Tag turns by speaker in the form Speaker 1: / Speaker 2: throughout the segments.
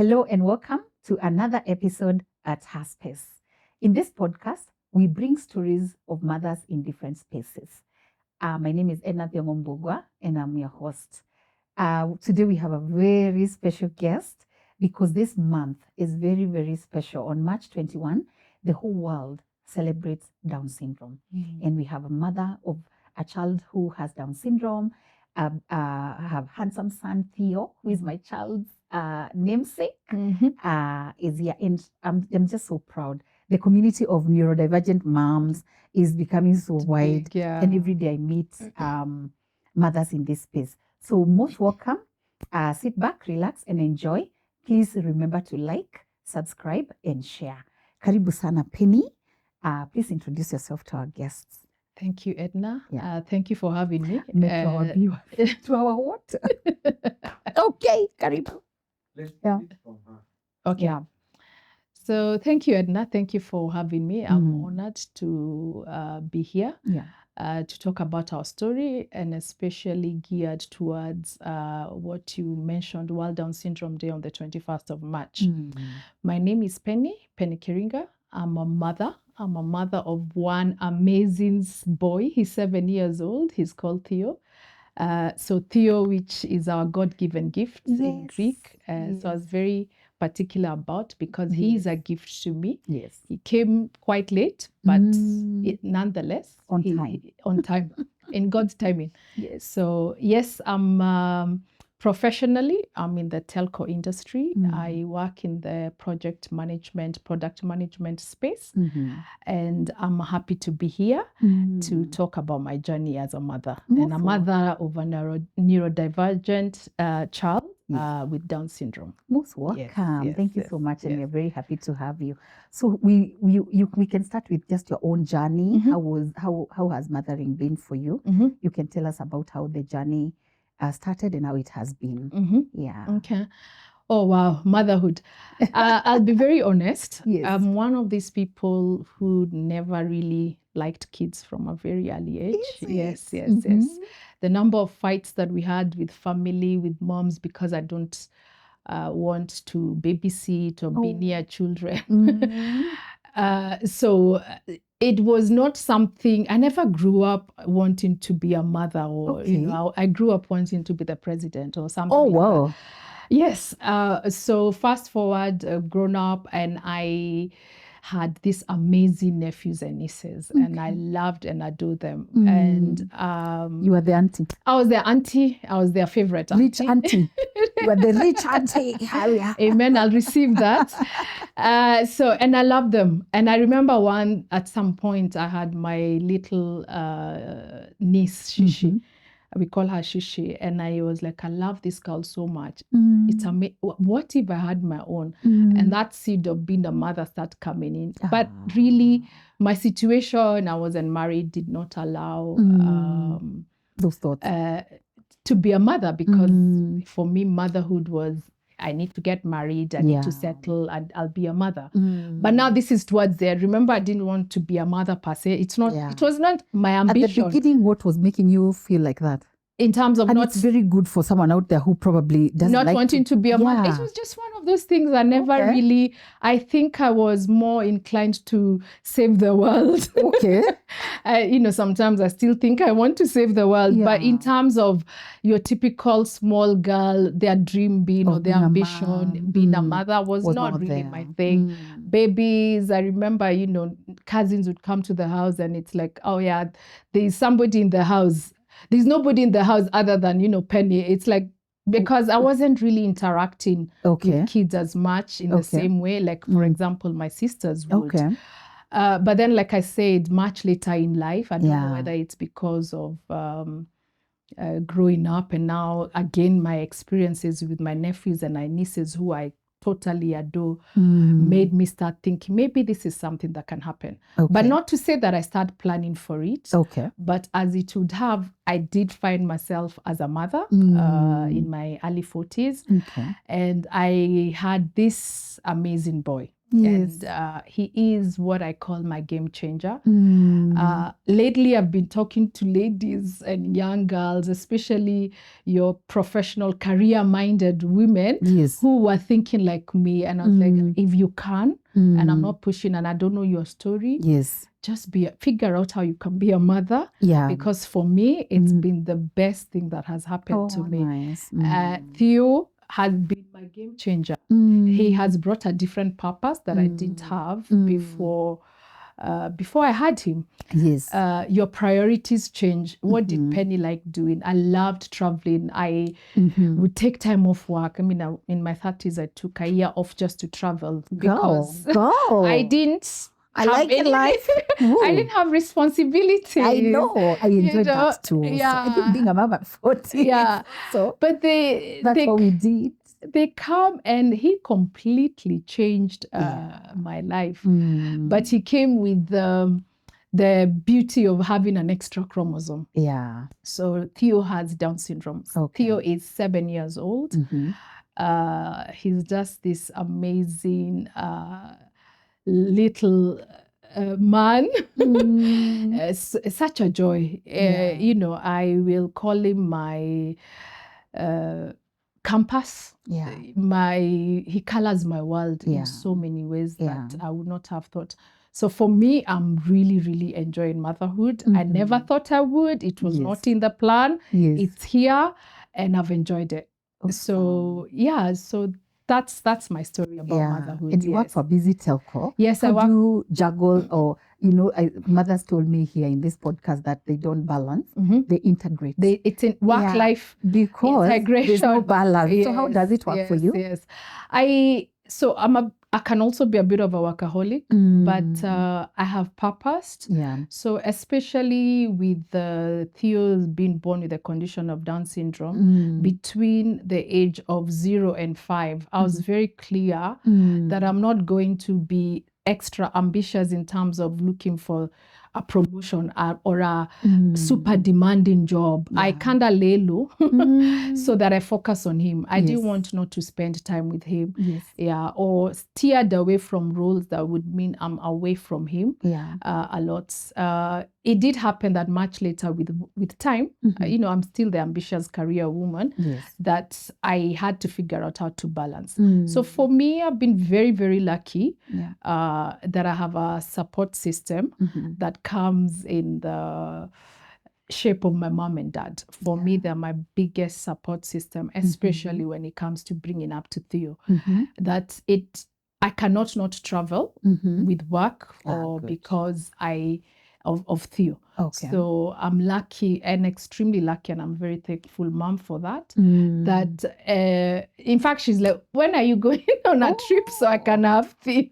Speaker 1: Hello and welcome to another episode at Her Space. In this podcast, we bring stories of mothers in different spaces. My name is Edna Thiongombogwa and I'm your host. Today we have a very special guest because this month is very, very special. On March 21, the whole world celebrates Down syndrome. And we have a mother of a child who has Down syndrome. I have handsome son Theo, who is my child's namesake, is here. And I'm just so proud. The community of neurodivergent moms is becoming so wide.
Speaker 2: Big, yeah.
Speaker 1: And every day I meet mothers in this space. So most welcome. Sit back, relax, and enjoy. Please remember to like, subscribe, and share. Karibu sana Penny. Please introduce yourself to our guests.
Speaker 2: Thank you, Edna.
Speaker 1: Yeah.
Speaker 2: Thank you for having me.
Speaker 1: To our viewers. To our what? Okay, Karibu. Yeah.
Speaker 2: Okay.
Speaker 1: Yeah.
Speaker 2: So thank you, Edna. Thank you for having me. I'm honored to be here to talk about our story, and especially geared towards what you mentioned, World Down Syndrome Day on the 21st of March. My name is Penny Kiringa. I'm a mother. I'm a mother of one amazing boy. He's 7 years old. He's called Theo. So Theo, which is our God-given gift in Greek. So I was very particular about because he is a gift to me.
Speaker 1: Yes.
Speaker 2: He came quite late, but nonetheless,
Speaker 1: On time.
Speaker 2: On time, in God's timing.
Speaker 1: Yes.
Speaker 2: So yes, I'm professionally, I'm in the telco industry. I work in the product management space, and I'm happy to be here to talk about my journey as a mother and a mother of a neurodivergent child with Down syndrome.
Speaker 1: Most welcome.
Speaker 2: Yes,
Speaker 1: Thank you
Speaker 2: yes,
Speaker 1: so much, and
Speaker 2: yes.
Speaker 1: we're very happy to have you. So we can start with just your own journey. How has mothering been for you? You can tell us about how the journey started and how it has been. Yeah.
Speaker 2: Okay. Oh, wow. Motherhood. I'll be very honest.
Speaker 1: Yes.
Speaker 2: I'm one of these people who never really liked kids from a very early age.
Speaker 1: Is it?
Speaker 2: Yes. The number of fights that we had with family, with moms, because I don't want to babysit or be near children. So it was not something, I never grew up wanting to be a mother or, I grew up wanting to be the president or something like that. Yes. So fast forward, grown up, and I had these amazing nephews and nieces, and I loved and adored them. And
Speaker 1: You were the auntie.
Speaker 2: I was their auntie. I was their favorite auntie.
Speaker 1: Rich auntie. You were the rich auntie.
Speaker 2: Amen. I'll receive that. And I love them. And I remember at some point, I had my little niece, Shishi. We call her Shishi. And I was like, I love this girl so much. It's amazing. What if I had my own? And that seed of being a mother started coming in. But really, my situation, I wasn't married, did not allow
Speaker 1: those thoughts
Speaker 2: to be a mother, because for me, motherhood was, I need to get married, I need to settle, and I'll be a mother. But now this is towards there. Remember, I didn't want to be a mother per se. It was not my ambition.
Speaker 1: At the beginning, what was making you feel like that?
Speaker 2: In terms of
Speaker 1: it's very good for someone out there who probably doesn't
Speaker 2: not
Speaker 1: like
Speaker 2: wanting to be a mother. It was just one of those things I never really, I think I was more inclined to save the world.
Speaker 1: Okay.
Speaker 2: Sometimes I still think I want to save the world. But in terms of your typical small girl, their dream being or their ambition being a mother was not really there. My thing. Babies, I remember, cousins would come to the house and it's like, oh yeah, there's somebody in the house. There's nobody in the house other than, Penny. It's like, because I wasn't really interacting with kids as much in the same way. Like, for example, my sisters would. But then, like I said, much later in life, I don't know whether it's because of growing up, and now, again, my experiences with my nephews and my nieces, who I totally adore, made me start thinking, maybe this is something that can happen. But not to say that I started planning for it. But as it would have, I did find myself as a mother in my early 40s. And I had this amazing boy.
Speaker 1: Yes.
Speaker 2: And he is what I call my game changer. Lately, I've been talking to ladies and young girls, especially your professional, career-minded women who were thinking like me. And I was like, if you can, and I'm not pushing, and I don't know your story, just figure out how you can be a mother. Because for me, it's been the best thing that has happened to me.
Speaker 1: Nice.
Speaker 2: Theo has been my game changer. He has brought a different purpose that I didn't have before I had him. Your priorities change. What did Penny like doing? I loved traveling. I would take time off work. I mean, in my 30s, I took a year off just to travel because I didn't.
Speaker 1: I like your life.
Speaker 2: I didn't have responsibility.
Speaker 1: I know. I enjoyed that too.
Speaker 2: Yeah.
Speaker 1: So I think being a mom at 40.
Speaker 2: Yeah.
Speaker 1: So
Speaker 2: but
Speaker 1: that's what we did.
Speaker 2: They come, and he completely changed my life. But he came with the beauty of having an extra chromosome. So Theo has Down syndrome. Theo is 7 years old. He's just this amazing little man. Such a joy. You know, I will call him my compass. He colors my world in so many ways that I would not have thought. So for me, I'm really, really enjoying motherhood. I never thought I would. It was not in the plan. It's here, and I've enjoyed it. So so that's my story about motherhood.
Speaker 1: And you work for Busy Telco.
Speaker 2: Yes,
Speaker 1: How do you juggle, or mothers told me here in this podcast that they don't balance, they integrate.
Speaker 2: It's in work-life
Speaker 1: because
Speaker 2: integration.
Speaker 1: There's no balance. So how does it work for you?
Speaker 2: I can also be a bit of a workaholic, but I have purposed. So especially with Theo being born with a condition of Down syndrome, between the age of 0 and 5, I was very clear that I'm not going to be extra ambitious in terms of looking for a promotion or a super demanding job. I kind of lay low so that I focus on him. I didn't want not to spend time with him. Or steered away from roles that would mean I'm away from him a lot. It did happen that much later with time, I'm still the ambitious career woman, that I had to figure out how to balance. So for me, I've been very, very lucky that I have a support system that comes in the shape of my mom and dad. For me, they're my biggest support system, especially when it comes to bringing up to Theo. I cannot not travel with work or because of Theo. So I'm lucky and extremely lucky, and I'm very thankful mom for that. That in fact, she's like, when are you going on a trip so I can have Theo?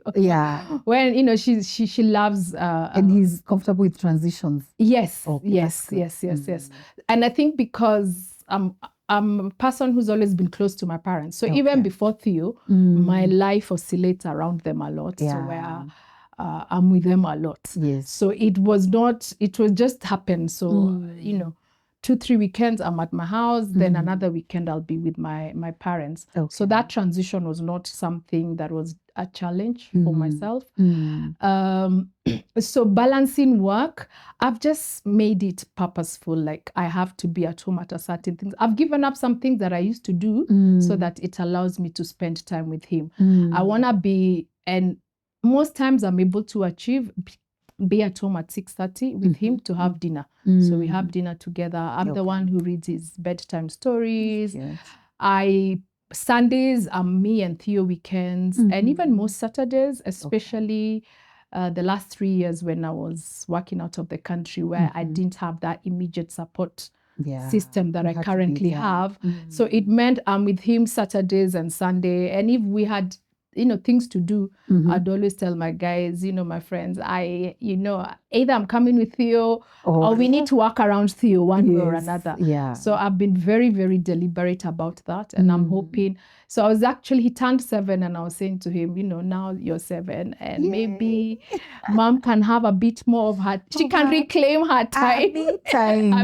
Speaker 2: When she loves
Speaker 1: and he's comfortable with transitions.
Speaker 2: Yes. And I think because I'm a person who's always been close to my parents. So even before Theo, my life oscillates around them a lot. So where I'm with them a lot. So it was just happened. So, 2-3 weekends I'm at my house, then another weekend I'll be with my parents. So that transition was not something that was a challenge for myself. So balancing work, I've just made it purposeful. Like I have to be at home at a certain things. I've given up some things that I used to do so that it allows me to spend time with him. I want to be, and most times I'm able to be at home at 6:30 with him to have dinner. So we have dinner together. I'm the one who reads his bedtime stories. Sundays are me and Theo weekends, and even most Saturdays, especially the last 3 years when I was working out of the country, where I didn't have that immediate support system that I currently have. So it meant I'm with him Saturdays and Sunday, and if we had things to do, I'd always tell my guys, my friends, either I'm coming with Theo or we need to work around Theo one way or another. So I've been very, very deliberate about that. And I'm hoping, so he turned 7 and I was saying to him, now you're 7 and maybe mom can have a bit more of her, she can reclaim her time.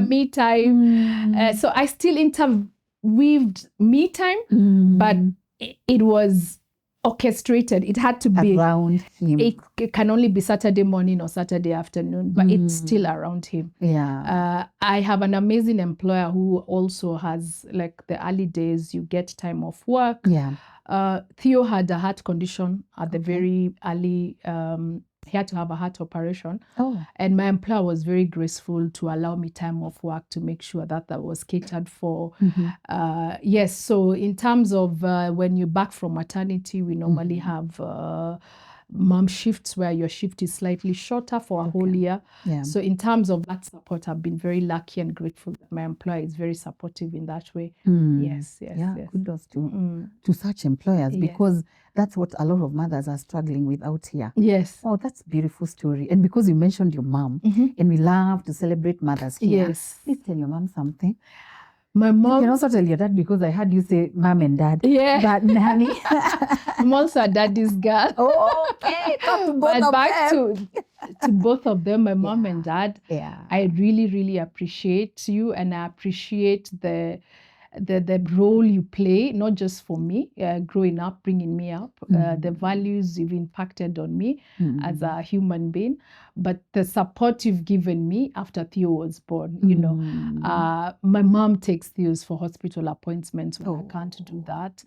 Speaker 2: Me time. So I still interweaved me time, but it was orchestrated. It had to be
Speaker 1: around him.
Speaker 2: It can only be Saturday morning or Saturday afternoon, but it's still around him.
Speaker 1: Yeah.
Speaker 2: I have an amazing employer who also has, like, the early days, you get time off work.
Speaker 1: Yeah.
Speaker 2: Theo had a heart condition at the very early. He had to have a heart operation.
Speaker 1: Oh.
Speaker 2: And my employer was very graceful to allow me time off work to make sure that that was catered for. Yes, so in terms of when you're back from maternity, we normally have mom shifts where your shift is slightly shorter for a whole year.
Speaker 1: Yeah.
Speaker 2: So in terms of that support, I've been very lucky and grateful that my employer is very supportive in that way. Yes.
Speaker 1: Yeah, kudos to such employers, because that's what a lot of mothers are struggling with out here.
Speaker 2: Yes.
Speaker 1: Oh, that's a beautiful story. And because you mentioned your mom, and we love to celebrate mothers here.
Speaker 2: Yes.
Speaker 1: Please tell your mom something.
Speaker 2: My mom.
Speaker 1: You can also tell your dad, because I heard you say mom and dad.
Speaker 2: Yeah.
Speaker 1: But Nani.
Speaker 2: I'm also a daddy's girl.
Speaker 1: Oh, okay. Talk to both of
Speaker 2: back
Speaker 1: them.
Speaker 2: to both of them, my mom and dad.
Speaker 1: Yeah.
Speaker 2: I really, really appreciate you, and I appreciate the role you play, not just for me, growing up, bringing me up, the values you've impacted on me as a human being, but the support you've given me after Theo was born. You know, my mom takes Theo's for hospital appointments when I can't do that,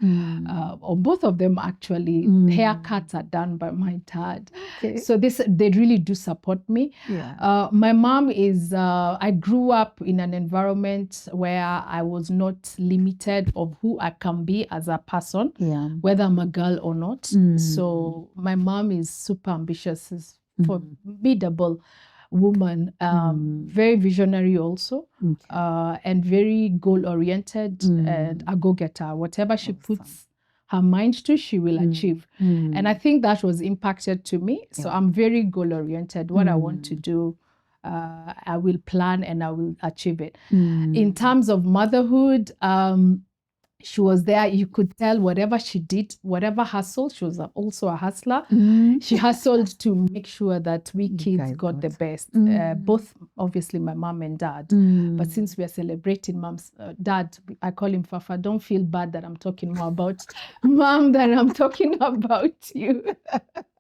Speaker 2: or both of them actually. Haircuts are done by my dad.
Speaker 1: Okay.
Speaker 2: So they really do support me.
Speaker 1: Yeah.
Speaker 2: My mom is, I grew up in an environment where I was not limited of who I can be as a person, whether I'm a girl or not. So my mom is super ambitious, is formidable woman, very visionary also, and very goal-oriented and a go-getter. Whatever she puts her mind to, she will achieve. And I think that was impacted to me. So I'm very goal-oriented. What I want to do, I will plan and I will achieve it. In terms of motherhood, she was there. You could tell whatever she did, whatever hustle, she was also a hustler. She hustled to make sure that we kids got the best. Both, obviously, my mom and dad. But since we are celebrating mom's dad, I call him Fafa. Don't feel bad that I'm talking more about mom than I'm talking about you.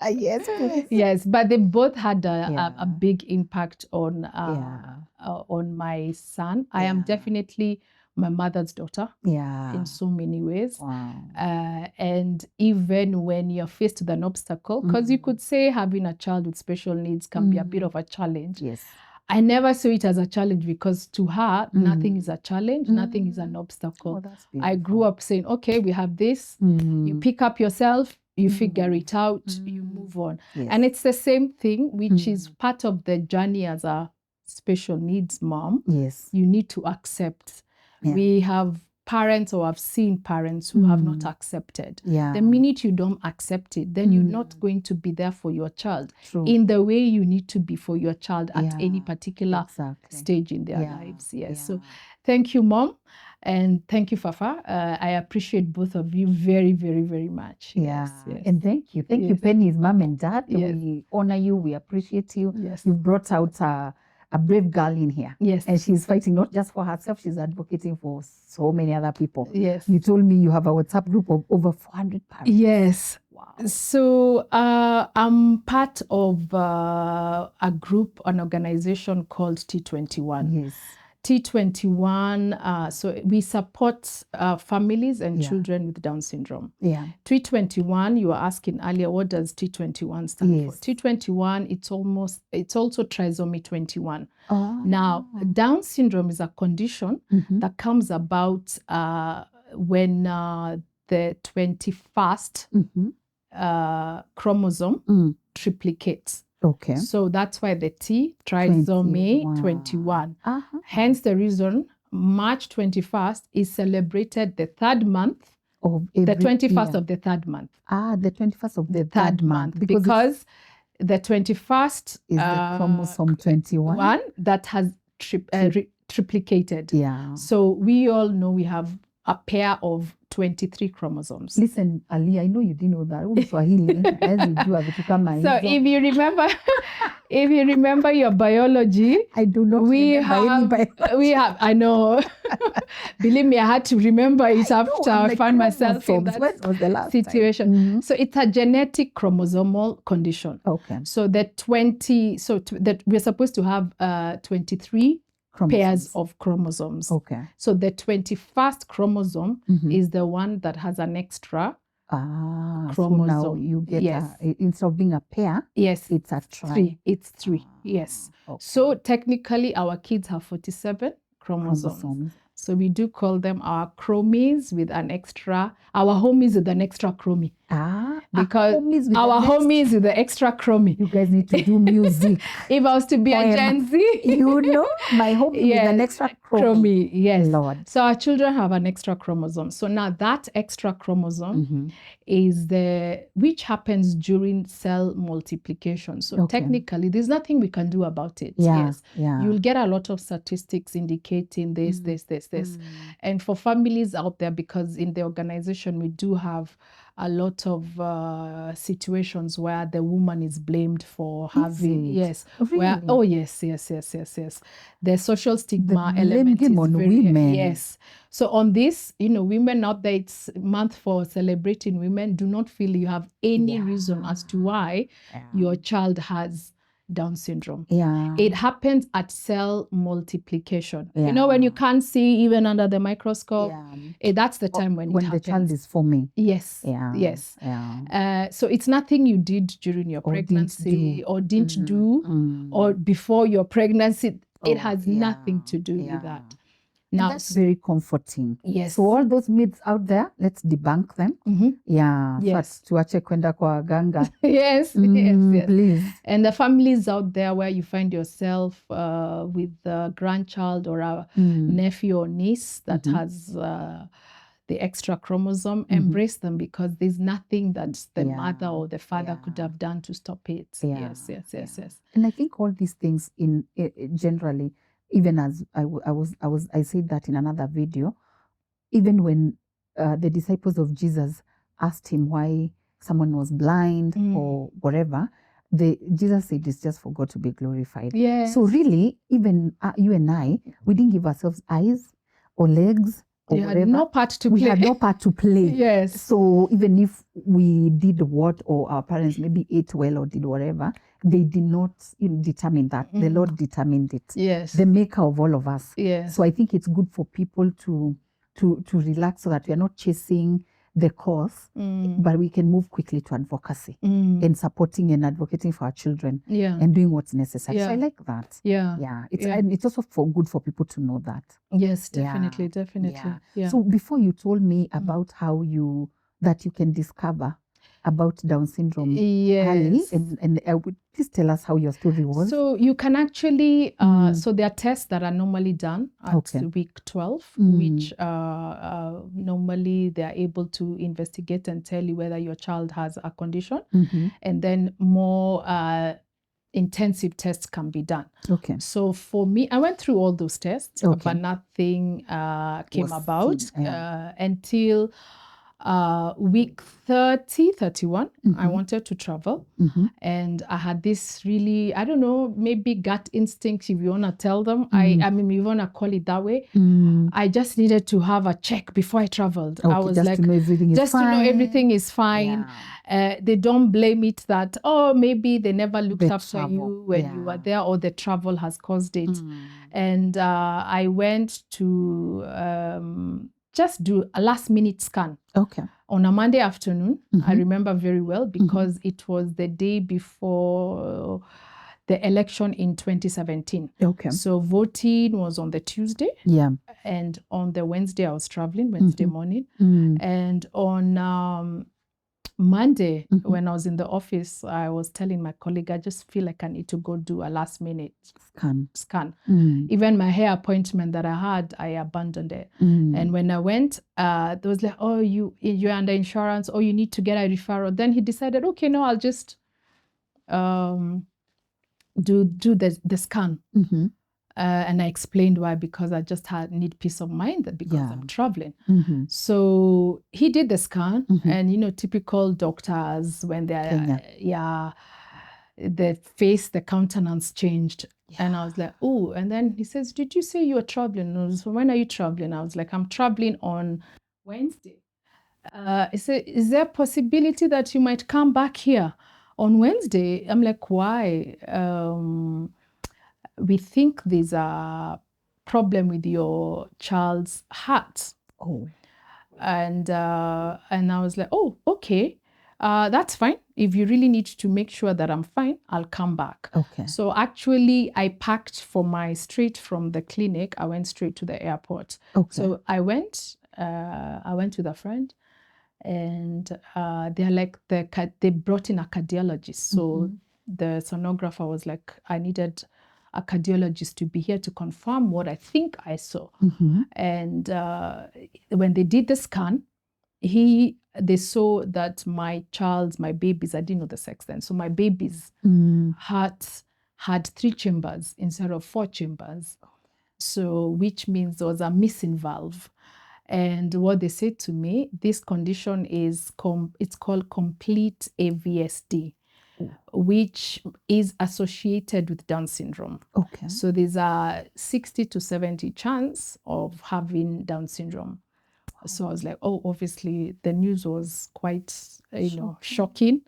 Speaker 1: Yes, please.
Speaker 2: Yes, but they both had a big impact on my son. I am definitely my mother's daughter in so many ways.
Speaker 1: Wow.
Speaker 2: And even when you're faced with an obstacle, because you could say having a child with special needs can be a bit of a challenge.
Speaker 1: Yes.
Speaker 2: I never saw it as a challenge, because to her, nothing is a challenge, nothing is an obstacle.
Speaker 1: Oh, that's beautiful.
Speaker 2: I grew up saying, okay, we have this, you pick up yourself, you figure it out, you move on.
Speaker 1: Yes.
Speaker 2: And it's the same thing, which is part of the journey as a special needs mom.
Speaker 1: Yes.
Speaker 2: You need to accept. We have parents, or I've seen parents who have not accepted. The minute you don't accept it, then you're not going to be there for your child in the way you need to be for your child at any particular stage in their lives. Yes. So thank you, Mom. And thank you, Fafa. I appreciate both of you very, very, very much.
Speaker 1: Yes. And thank you. Thank you, Penny's mom and dad. We honor you. We appreciate you.
Speaker 2: Yes.
Speaker 1: You brought out a brave girl in here.
Speaker 2: Yes.
Speaker 1: And she's fighting not just for herself, she's advocating for so many other people.
Speaker 2: Yes.
Speaker 1: You told me you have a WhatsApp group of over 400 parents.
Speaker 2: Yes.
Speaker 1: Wow.
Speaker 2: So I'm part of a group, an organization called T21.
Speaker 1: Yes.
Speaker 2: T21, so we support families and children with Down syndrome.
Speaker 1: Yeah.
Speaker 2: T21, you were asking earlier, what does T21 stand for? T21, it's also trisomy 21.
Speaker 1: Oh.
Speaker 2: Now, Down syndrome is a condition that comes about when the 21st chromosome triplicates.
Speaker 1: Okay.
Speaker 2: So that's why the T, trisomy 21. Hence the reason March 21st is celebrated the third month, the 21st of the third month.
Speaker 1: The 21st of the
Speaker 2: third month. Because the 21st
Speaker 1: is the chromosome 21
Speaker 2: that has triplicated.
Speaker 1: Yeah.
Speaker 2: So we all know we have a pair of 23 chromosomes.
Speaker 1: Listen, Ali, I know you didn't know that. Swahili,
Speaker 2: so if you remember your biology,
Speaker 1: I do not
Speaker 2: we have, I know, believe me, I had to remember it after I found myself in that situation.
Speaker 1: Mm-hmm.
Speaker 2: So it's a genetic chromosomal condition.
Speaker 1: Okay.
Speaker 2: So that we're supposed to have 23 pairs of chromosomes.
Speaker 1: Okay.
Speaker 2: So the 21st chromosome is the one that has an extra chromosome.
Speaker 1: So now you get instead of being a pair,
Speaker 2: yes,
Speaker 1: it's a tri.
Speaker 2: It's three. Yes. Okay. So technically our kids have 47 chromosomes. So we do call them our chromies with an extra, our homies with an extra chromie. Because our homies with the extra chromie.
Speaker 1: You guys need to do music.
Speaker 2: If I was to be a Gen Z.
Speaker 1: You know, my homie with an extra chromie.
Speaker 2: Yes.
Speaker 1: Lord.
Speaker 2: So our children have an extra chromosome. So now that extra chromosome is which happens during cell multiplication. So technically, there's nothing we can do about it. Yes. You'll get a lot of statistics indicating this. And for families out there, because in the organization, we do have a lot of situations where the woman is blamed for having,
Speaker 1: really?
Speaker 2: Yes. The social stigma element is
Speaker 1: on
Speaker 2: very,
Speaker 1: women.
Speaker 2: Yes. So on this, women out there, it's month for celebrating women. Do not feel you have any reason as to why your child has Down syndrome. It happens at cell multiplication. When you can't see even under the microscope, that's the time when it happens.
Speaker 1: When the child is forming.
Speaker 2: Yes. So it's nothing you did during your pregnancy or didn't do or before your pregnancy. It has nothing to do with that.
Speaker 1: Now, that's very comforting.
Speaker 2: Yes.
Speaker 1: So all those myths out there, let's debunk them.
Speaker 2: Yes.
Speaker 1: Tuache kwenda kwa ganga.
Speaker 2: Yes.
Speaker 1: Please.
Speaker 2: And the families out there where you find yourself with a grandchild or a nephew or niece that has the extra chromosome, embrace them, because there's nothing that the mother or the father could have done to stop it. Yes.
Speaker 1: And I think all these things generally, even as I said that in another video, even when the disciples of Jesus asked him why someone was blind or whatever, Jesus said it's just for God to be glorified.
Speaker 2: Yes.
Speaker 1: So really, even you and I, we didn't give ourselves eyes or legs or whatever.
Speaker 2: We had no part to play.
Speaker 1: Yes. So even if we did what, or our parents maybe ate well or did whatever, they did not determine that. The Lord determined it.
Speaker 2: Yes.
Speaker 1: The maker of all of us.
Speaker 2: Yes.
Speaker 1: So I think it's good for people to relax, so that we are not chasing the cause, but we can move quickly to advocacy and supporting and advocating for our children and doing what's necessary. So I like that. And it's also good for people to know that.
Speaker 2: Yes, definitely. Yeah.
Speaker 1: So before, you told me about how you can discover about Down syndrome early, and please tell us how your story was.
Speaker 2: So you can actually, so there are tests that are normally done at week 12, which normally they are able to investigate and tell you whether your child has a condition, and then more intensive tests can be done. So for me, I went through all those tests, but nothing came about until week 31. I wanted to travel, and I had this really, I don't know, maybe gut instinct, if you want to tell them. I mean, you want to call it that way. I just needed to have a check before I traveled. I was
Speaker 1: just to know everything is fine.
Speaker 2: They don't blame it that, maybe they never looked after you when you were there, or the travel has caused it. And I went to just do a last minute scan. On a Monday afternoon. I remember very well, because it was the day before the election in 2017. So voting was on the Tuesday. And on the Wednesday, I was traveling, Wednesday morning. And on Monday, when I was in the office, I was telling my colleague, I just feel like I need to go do a last minute scan. Even my hair appointment that I had, I abandoned it. And when I went, there was like, you're under insurance, or you need to get a referral. Then he decided, okay, no, I'll just do the scan. And I explained why, because I just need peace of mind because I'm traveling. So he did the scan, and typical doctors, when they're the face, the countenance changed. And I was like, oh, and then he says, did you say you were traveling? And I was, when are you traveling? I was like, I'm traveling on Wednesday. He said, is there a possibility that you might come back here on Wednesday? I'm like, why? We think there's a problem with your child's heart.
Speaker 1: Oh.
Speaker 2: And I was like, oh, okay. That's fine. If you really need to make sure that I'm fine, I'll come back.
Speaker 1: Okay.
Speaker 2: So actually, I packed straight from the clinic. I went straight to the airport.
Speaker 1: Okay.
Speaker 2: So I went with a friend, and they're like, they brought in a cardiologist. So the sonographer was like, I needed a cardiologist to be here to confirm what I think I saw. And when they did the scan, they saw that my babies, I didn't know the sex then, so my baby's heart had 3 chambers instead of 4 chambers. So which means there was a missing valve. And what they said to me, this condition is it's called complete AVSD, which is associated with Down syndrome.
Speaker 1: Okay.
Speaker 2: So there's a 60 to 70 chance of having Down syndrome. So I was like, oh, obviously the news was quite, shocking.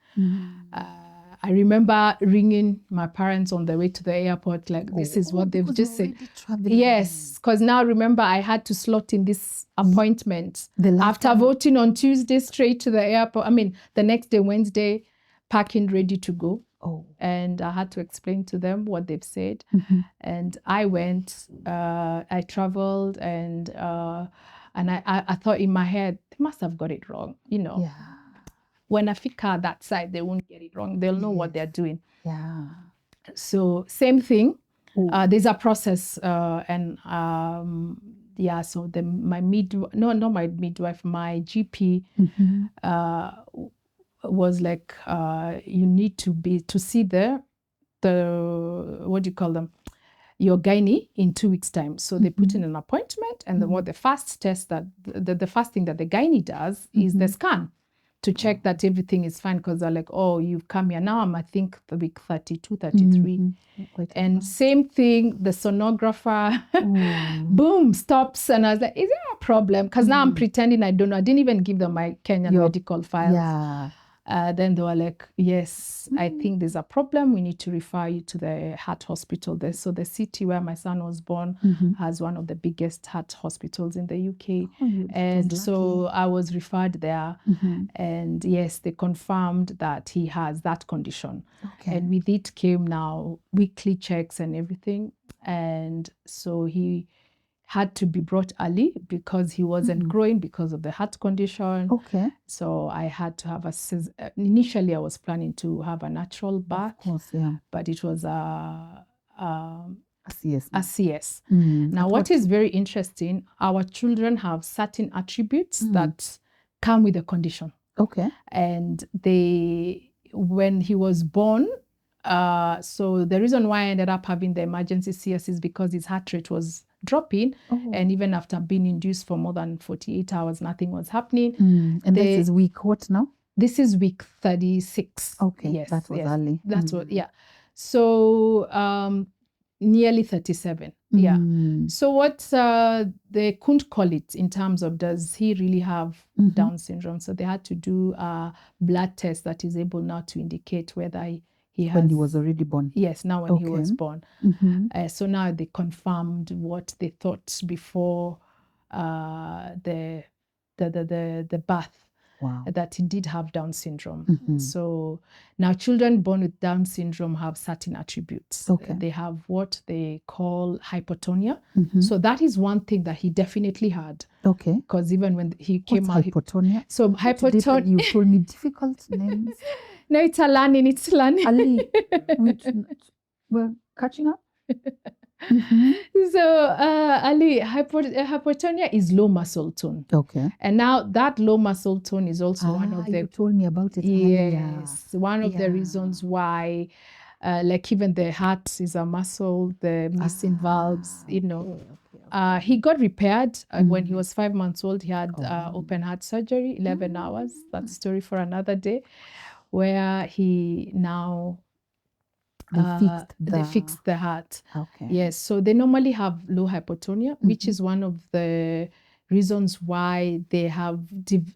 Speaker 2: I remember ringing my parents on the way to the airport, like, this is what they've just said. Yes, because now remember, I had to slot in this appointment after voting on Tuesday, straight to the airport. I mean, the next day, Wednesday, packing, ready to go.
Speaker 1: Oh.
Speaker 2: And I had to explain to them what they've said. And I went, I traveled, and I thought in my head, they must have got it wrong,
Speaker 1: Yeah.
Speaker 2: When Africa that side, they won't get it wrong. They'll know what they're doing.
Speaker 1: Yeah.
Speaker 2: So same thing. There's a process, so my midwife, my GP was like, you need to see the what do you call them? Your gynae in 2 weeks' time. So they put in an appointment, and the first test that the first thing that the gynae does is the scan to check that everything is fine, because they're like, oh, you've come here now. I think the week 32, 33. And same thing, the sonographer, boom, stops. And I was like, is there a problem? Because now I'm pretending I don't know. I didn't even give them my Kenyan medical files.
Speaker 1: Yeah.
Speaker 2: Then they were like, yes, I think there's a problem. We need to refer you to the heart hospital there. So the city where my son was born has one of the biggest heart hospitals in the UK. And so I was referred there. And yes, they confirmed that he has that condition.
Speaker 1: Okay.
Speaker 2: And with it came now weekly checks and everything. And so he had to be brought early because he wasn't growing because of the heart condition.
Speaker 1: Okay.
Speaker 2: So I had to have initially I was planning to have a natural birth.
Speaker 1: Of course, yeah.
Speaker 2: But it was a
Speaker 1: CS.
Speaker 2: A CS. Now, what is very interesting, our children have certain attributes that come with the condition.
Speaker 1: Okay.
Speaker 2: And when he was born, so the reason why I ended up having the emergency CS is because his heart rate was dropping, and even after being induced for more than 48 hours, nothing was happening.
Speaker 1: And this is week what now?
Speaker 2: This is week 36.
Speaker 1: Okay,
Speaker 2: yes,
Speaker 1: that was early.
Speaker 2: That's what, yeah. So nearly 37. Yeah. So what they couldn't call it in terms of does he really have Down syndrome? So they had to do a blood test that is able now to indicate whether he has.
Speaker 1: When he was already born.
Speaker 2: Yes, now when he was born. So now they confirmed what they thought before the birth.
Speaker 1: Wow.
Speaker 2: That he did have Down syndrome. So now children born with Down syndrome have certain attributes.
Speaker 1: Okay.
Speaker 2: They have what they call hypotonia. So that is one thing that he definitely had.
Speaker 1: Okay.
Speaker 2: Because even when he came out.
Speaker 1: Hypotonia?
Speaker 2: So hypotonia.
Speaker 1: You told me difficult names.
Speaker 2: No, it's a learning.
Speaker 1: Ali, we're catching up.
Speaker 2: So Ali, hypotonia is low muscle tone.
Speaker 1: Okay.
Speaker 2: And now that low muscle tone is also one of the.
Speaker 1: You told me about it.
Speaker 2: Yes, one of the reasons why like even the heart is a muscle, the missing valves, he got repaired when he was 5 months old. He had open heart surgery, 11 hours. That's a story for another day, where he now they fixed the heart.
Speaker 1: Okay.
Speaker 2: Yes, so they normally have low hypotonia, which is one of the reasons why they have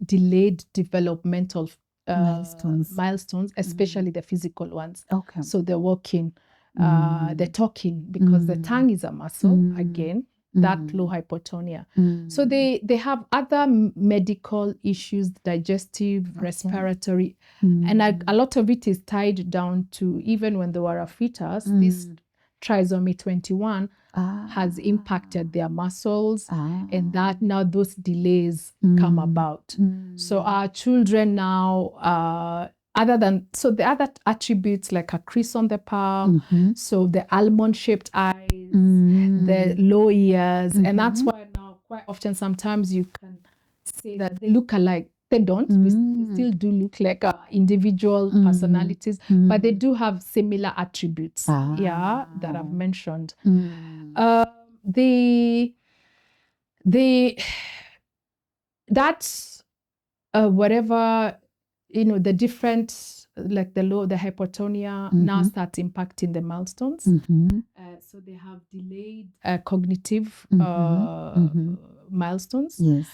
Speaker 2: delayed developmental milestones, especially the physical ones.
Speaker 1: Okay.
Speaker 2: So they're walking, they're talking, because the tongue is a muscle, again, that low hypotonia. So they have other medical issues, digestive, respiratory, and a lot of it is tied down to, even when they were a fetus, this trisomy 21 has impacted their muscles, and that now those delays come about. So our children now, the other attributes like a crease on the palm, so the almond-shaped eyes, the low ears, and that's why now quite often sometimes you can say that they look alike. They don't. We still do look like individual personalities, but they do have similar attributes. That I've mentioned. That's whatever, the different, like the hypotonia now starts impacting the milestones. So they have delayed cognitive milestones.
Speaker 1: Yes.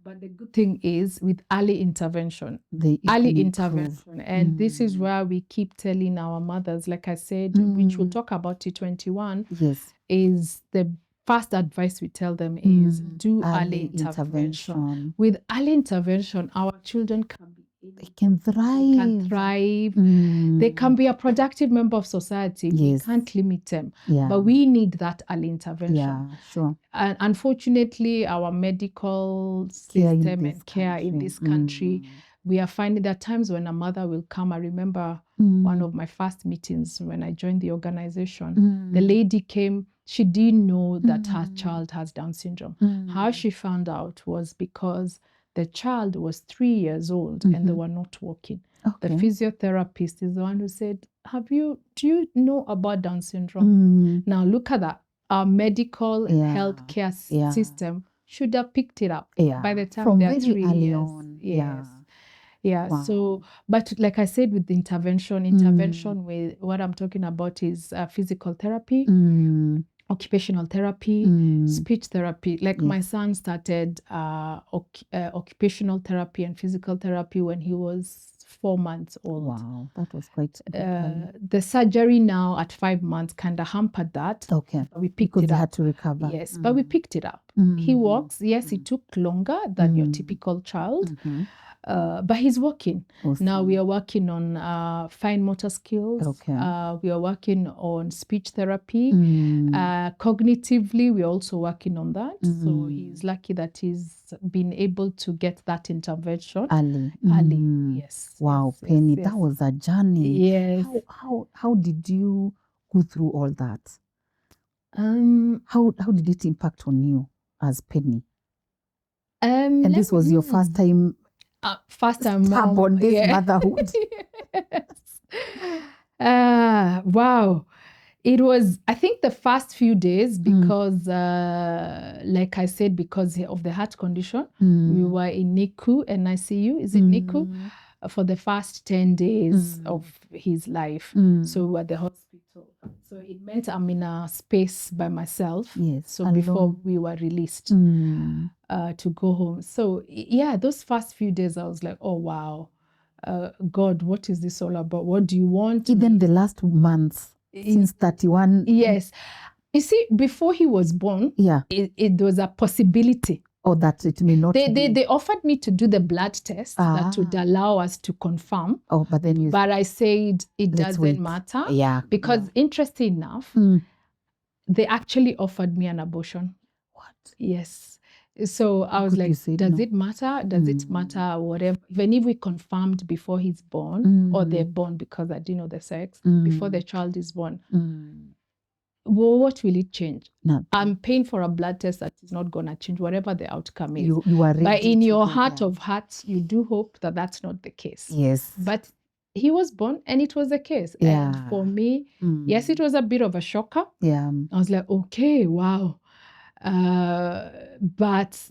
Speaker 2: But the good thing is, with early intervention, and this is where we keep telling our mothers, like I said, which we'll talk about T21, is the first advice we tell them is do early intervention. With early intervention, our children can thrive. They can be a productive member of society. We can't limit them, but we need that early intervention.
Speaker 1: Yeah, sure.
Speaker 2: And unfortunately, our medical system and care in this country, we are finding there are times when a mother will come. I remember one of my first meetings when I joined the organization. The lady came. She didn't know that her child has Down syndrome. How she found out was because the child was 3 years old and they were not walking. The physiotherapist is the one who said, do you know about Down syndrome? Now look at that. Our medical healthcare system should have picked it up by the time they're 3 years. Yes. Yeah. Wow. So, but like I said, with the intervention with what I'm talking about is physical therapy, occupational therapy, speech therapy. Like my son started occupational therapy and physical therapy when he was 4 months old.
Speaker 1: Wow, that was quite
Speaker 2: the surgery now at 5 months kind of hampered that.
Speaker 1: Okay.
Speaker 2: But we picked it up.
Speaker 1: Because he had to recover.
Speaker 2: Yes, but we picked it up. He walks. Yes, it took longer than your typical child. But he's working.
Speaker 1: Awesome.
Speaker 2: Now we are working on fine motor skills.
Speaker 1: Okay.
Speaker 2: We are working on speech therapy. Cognitively, we're also working on that. So he's lucky that he's been able to get that intervention early. Yes.
Speaker 1: Wow,
Speaker 2: yes,
Speaker 1: Penny,
Speaker 2: yes.
Speaker 1: that was a journey.
Speaker 2: Yes.
Speaker 1: How did you go through all that? How did it impact on you as Penny? And this was your first time.
Speaker 2: First time
Speaker 1: mom on this motherhood.
Speaker 2: Wow. It was, I think, the first few days because, like I said, because of the heart condition, we were in NICU and ICU. Is it NICU? For the first 10 days of his life. So we were at the hospital. So it meant I'm in a space by myself.
Speaker 1: Yes.
Speaker 2: So
Speaker 1: alone.
Speaker 2: Before we were released to go home. So yeah, those first few days I was like, oh wow, God, what is this all about? What do you want?
Speaker 1: Even the last months since 31.
Speaker 2: Yes. You see, before he was born, it was a possibility.
Speaker 1: Or that it may not be.
Speaker 2: They offered me to do the blood test that would allow us to confirm.
Speaker 1: Oh, but then
Speaker 2: But I said it doesn't matter.
Speaker 1: Yeah.
Speaker 2: Because interesting enough, they actually offered me an abortion.
Speaker 1: What?
Speaker 2: Yes. So I was like, does it matter? Does it matter? Whatever. Even if we confirmed before he's born, or they're born, because I didn't know the sex, before the child is born. Well, what will it change?
Speaker 1: Nothing.
Speaker 2: I'm paying for a blood test that is not going to change whatever the outcome is.
Speaker 1: You are ready.
Speaker 2: But in your heart of hearts, you do hope that that's not the case.
Speaker 1: Yes.
Speaker 2: But he was born, and it was the case.
Speaker 1: Yeah.
Speaker 2: And for me, yes, it was a bit of a shocker.
Speaker 1: Yeah.
Speaker 2: I was like, okay, wow. But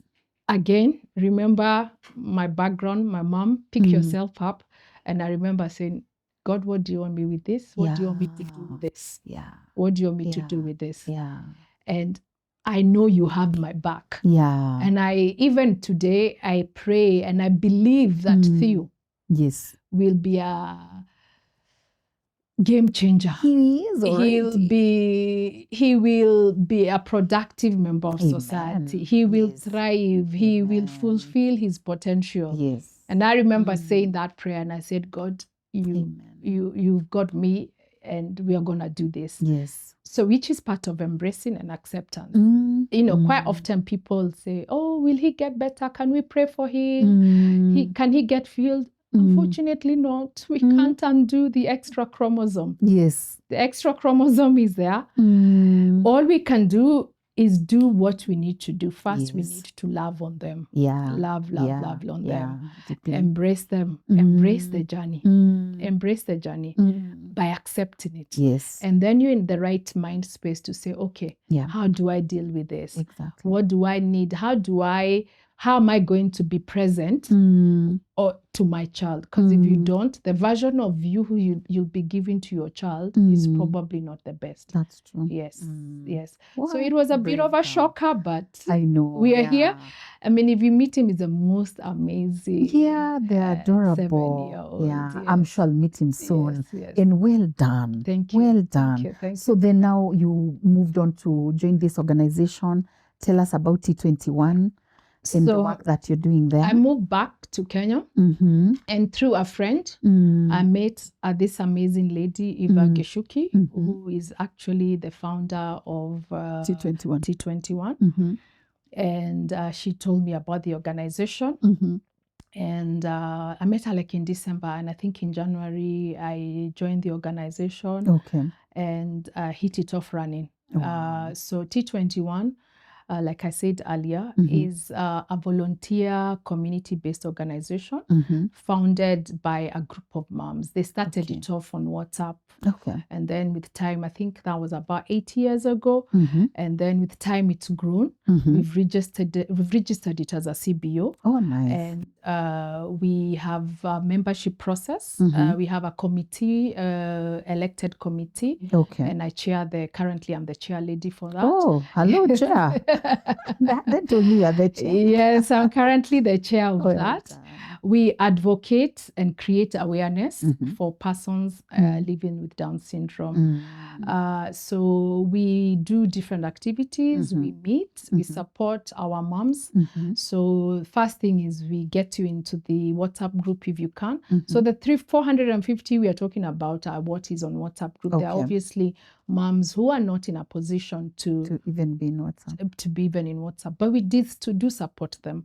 Speaker 2: again, remember my background, my mom, pick yourself up. And I remember saying, God, what do you want me with this? What do you want me to do with this?
Speaker 1: Yeah.
Speaker 2: What do you want me to do with this?
Speaker 1: Yeah.
Speaker 2: And I know you have my back.
Speaker 1: Yeah.
Speaker 2: And even today, I pray and I believe that Theo will be a game changer.
Speaker 1: He is already.
Speaker 2: He will be a productive member of society. He will thrive. He will fulfill his potential.
Speaker 1: Yes.
Speaker 2: And I remember saying that prayer, and I said, God, you've got me, and we are gonna do this.
Speaker 1: Yes.
Speaker 2: So which is part of embracing and acceptance. Quite often people say, oh, will he get better? Can we pray for him? Can he get healed? Unfortunately not. We can't undo the extra chromosome.
Speaker 1: Yes.
Speaker 2: The extra chromosome is there. All we can do is do what we need to do. First, we need to love on them.
Speaker 1: Yeah.
Speaker 2: Love on them.
Speaker 1: Deeply.
Speaker 2: Embrace them. Embrace the journey. Embrace the journey by accepting it.
Speaker 1: Yes.
Speaker 2: And then you're in the right mind space to say, okay, how do I deal with this?
Speaker 1: Exactly.
Speaker 2: What do I need? How am I going to be present or to my child? Because if you don't, the version of you who you'll be giving to your child is probably not the best.
Speaker 1: That's true.
Speaker 2: Yes. Yes. What? So it was a bit of a shocker, but
Speaker 1: I know
Speaker 2: we are here. I mean, if you meet him, he's the most amazing.
Speaker 1: Yeah, they're adorable.
Speaker 2: 7-year-old.
Speaker 1: Yeah,
Speaker 2: yes.
Speaker 1: I'm sure I'll meet him soon.
Speaker 2: Yes.
Speaker 1: And well done.
Speaker 2: Thank you.
Speaker 1: Well done.
Speaker 2: Thank you.
Speaker 1: So then now you moved on to join this organization. Tell us about T21 and the work that you're doing there.
Speaker 2: I moved back to Kenya, and through a friend, I met this amazing lady, Eva Geshuki, who is actually the founder of T21. And she told me about the organization. And I met her like in December, and I think in January I joined the organization and hit it off running.
Speaker 1: Wow.
Speaker 2: So T21, like I said earlier, is a volunteer community-based organization founded by a group of moms. They started it off on WhatsApp. And then with time, I think that was about 8 years ago. And then with time, it's grown. We've registered it as a CBO.
Speaker 1: Oh, nice.
Speaker 2: And we have a membership process. We have a committee, elected committee. And I currently I'm the chair lady for that.
Speaker 1: Oh, hello, chair. That told me you are the chair.
Speaker 2: Yes, I'm currently the chair of that. We advocate and create awareness for persons living with Down syndrome. So we do different activities, we meet, we support our moms. So first thing is we get you into the WhatsApp group if you can. So the 450 we are talking about are what is on WhatsApp group. There are obviously moms who are not in a position to
Speaker 1: even be in WhatsApp.
Speaker 2: To be even in WhatsApp, but we do support them.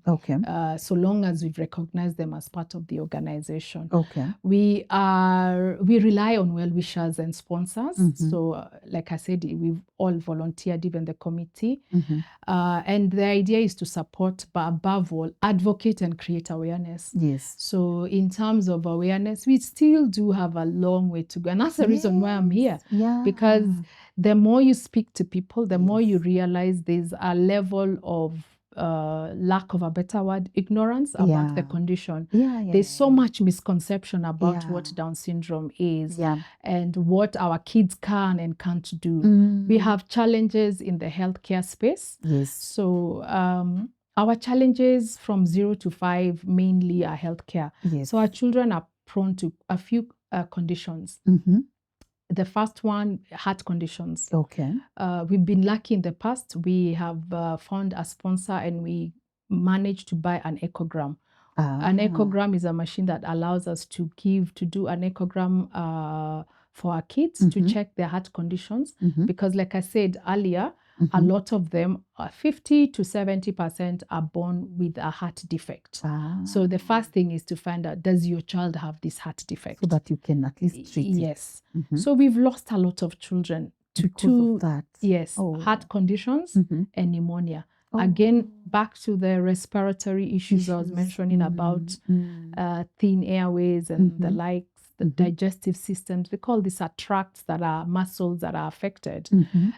Speaker 2: So long as we've recognized them as part of the organization. We rely on well-wishers and sponsors. So like I said, we've all volunteered, even the committee. And the idea is to support, but above all, advocate and create awareness.
Speaker 1: Yes.
Speaker 2: So in terms of awareness, we still do have a long way to go. And that's the reason why I'm here. Because the more you speak to people, the more you realize there's a level of lack of a better word, ignorance about the condition. There's so much misconception about what Down syndrome is and what our kids can and can't do. We have challenges in the healthcare space. So our challenges from 0 to 5 mainly are healthcare. So our children are prone to a few conditions. The first one, heart conditions. We've been lucky in the past. We have found a sponsor and we managed to buy an echogram. An echogram is a machine that allows us to do an echogram for our kids to check their heart conditions. Because like I said earlier, a lot of them, 50 to 70% are born with a heart defect. So the first thing is to find out, does your child have this heart defect?
Speaker 1: So that you can at least treat it.
Speaker 2: Yes. So we've lost a lot of children to
Speaker 1: that.
Speaker 2: Yes, heart conditions and pneumonia. Again, back to the respiratory issues I was mentioning about thin airways and the likes. digestive systems. We call these tracts that are muscles that are affected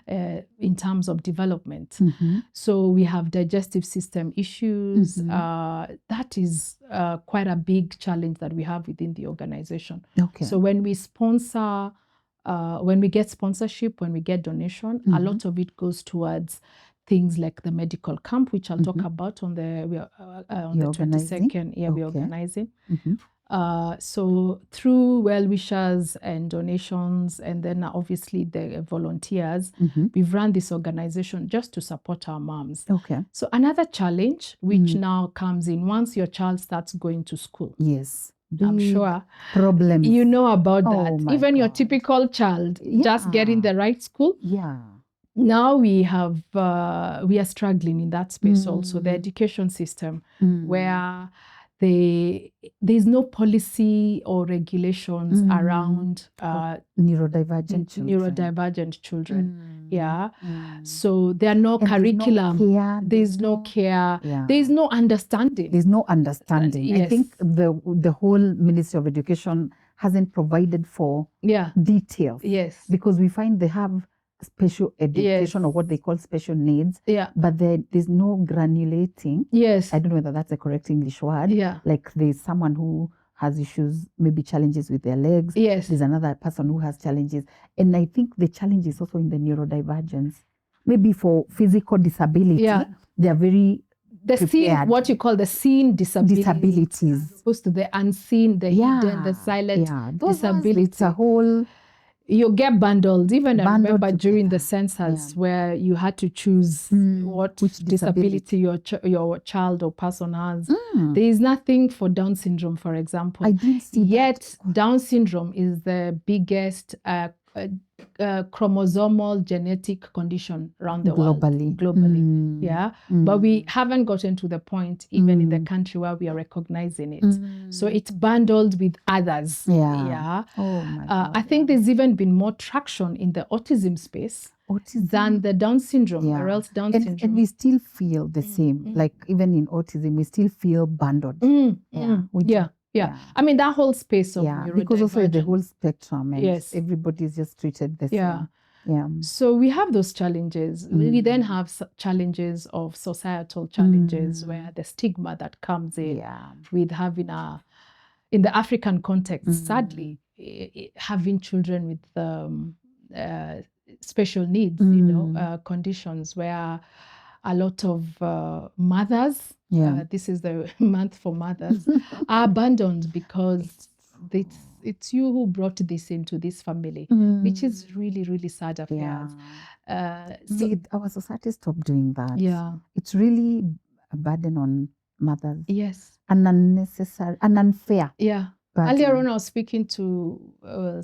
Speaker 2: in terms of development. So we have digestive system issues. That is quite a big challenge that we have within the organization. So when we sponsor, when we get sponsorship, when we get donation, a lot of it goes towards things like the medical camp, which I'll talk about on the 22nd. Yeah, we're organizing. So through well-wishers and donations, and then obviously the volunteers, we've run this organization just to support our moms. So another challenge, which now comes in once your child starts going to school.
Speaker 1: Yes.
Speaker 2: I'm sure
Speaker 1: problems.
Speaker 2: You know about that. Even
Speaker 1: God.
Speaker 2: your typical child just getting the right school.
Speaker 1: Yeah.
Speaker 2: Now we have we are struggling in that space also, the education system, where there's no policy or regulations around neurodivergent children. So there are no curriculum. There's no care. There's no understanding.
Speaker 1: There's no understanding.
Speaker 2: Yes.
Speaker 1: I think the whole Ministry of Education hasn't provided for details.
Speaker 2: Yes.
Speaker 1: Because we find they have special education or what they call special needs. But there's no granulating.
Speaker 2: Yes.
Speaker 1: I don't know whether that's a correct English word. Like there's someone who has issues, maybe challenges with their legs.
Speaker 2: Yes.
Speaker 1: There's another person who has challenges. And I think the challenge is also in the neurodivergence. Maybe for physical disability, they are very
Speaker 2: prepared. What you call the seen disabilities.
Speaker 1: As
Speaker 2: opposed to the unseen, the hidden, the silent disabilities.
Speaker 1: It's a whole...
Speaker 2: You get bundled. Even I remember during the census where you had to choose which disability your child or person has. There is nothing for Down syndrome, for example.
Speaker 1: I didn't see
Speaker 2: Yet Down syndrome is the biggest chromosomal genetic condition around the world. Globally. But we haven't gotten to the point even in the country where we are recognizing it. So it's bundled with others.
Speaker 1: Oh my God.
Speaker 2: I think there's even been more traction in the autism space than the Down syndrome or else Down syndrome.
Speaker 1: And we still feel the same. Like even in autism, we still feel bundled.
Speaker 2: I mean, that whole space of
Speaker 1: because also the whole spectrum and everybody's just treated the same.
Speaker 2: So we have those challenges. We then have challenges of societal challenges where the stigma that comes in with having in the African context, sadly, having children with special needs, conditions where a lot of mothers, this is the month for mothers, are abandoned because it's you who brought this into this family, which is really, really sad affairs.
Speaker 1: Our society stopped doing that. It's really a burden on mothers.
Speaker 2: Yes.
Speaker 1: An unnecessary, an unfair.
Speaker 2: Earlier on, I was speaking to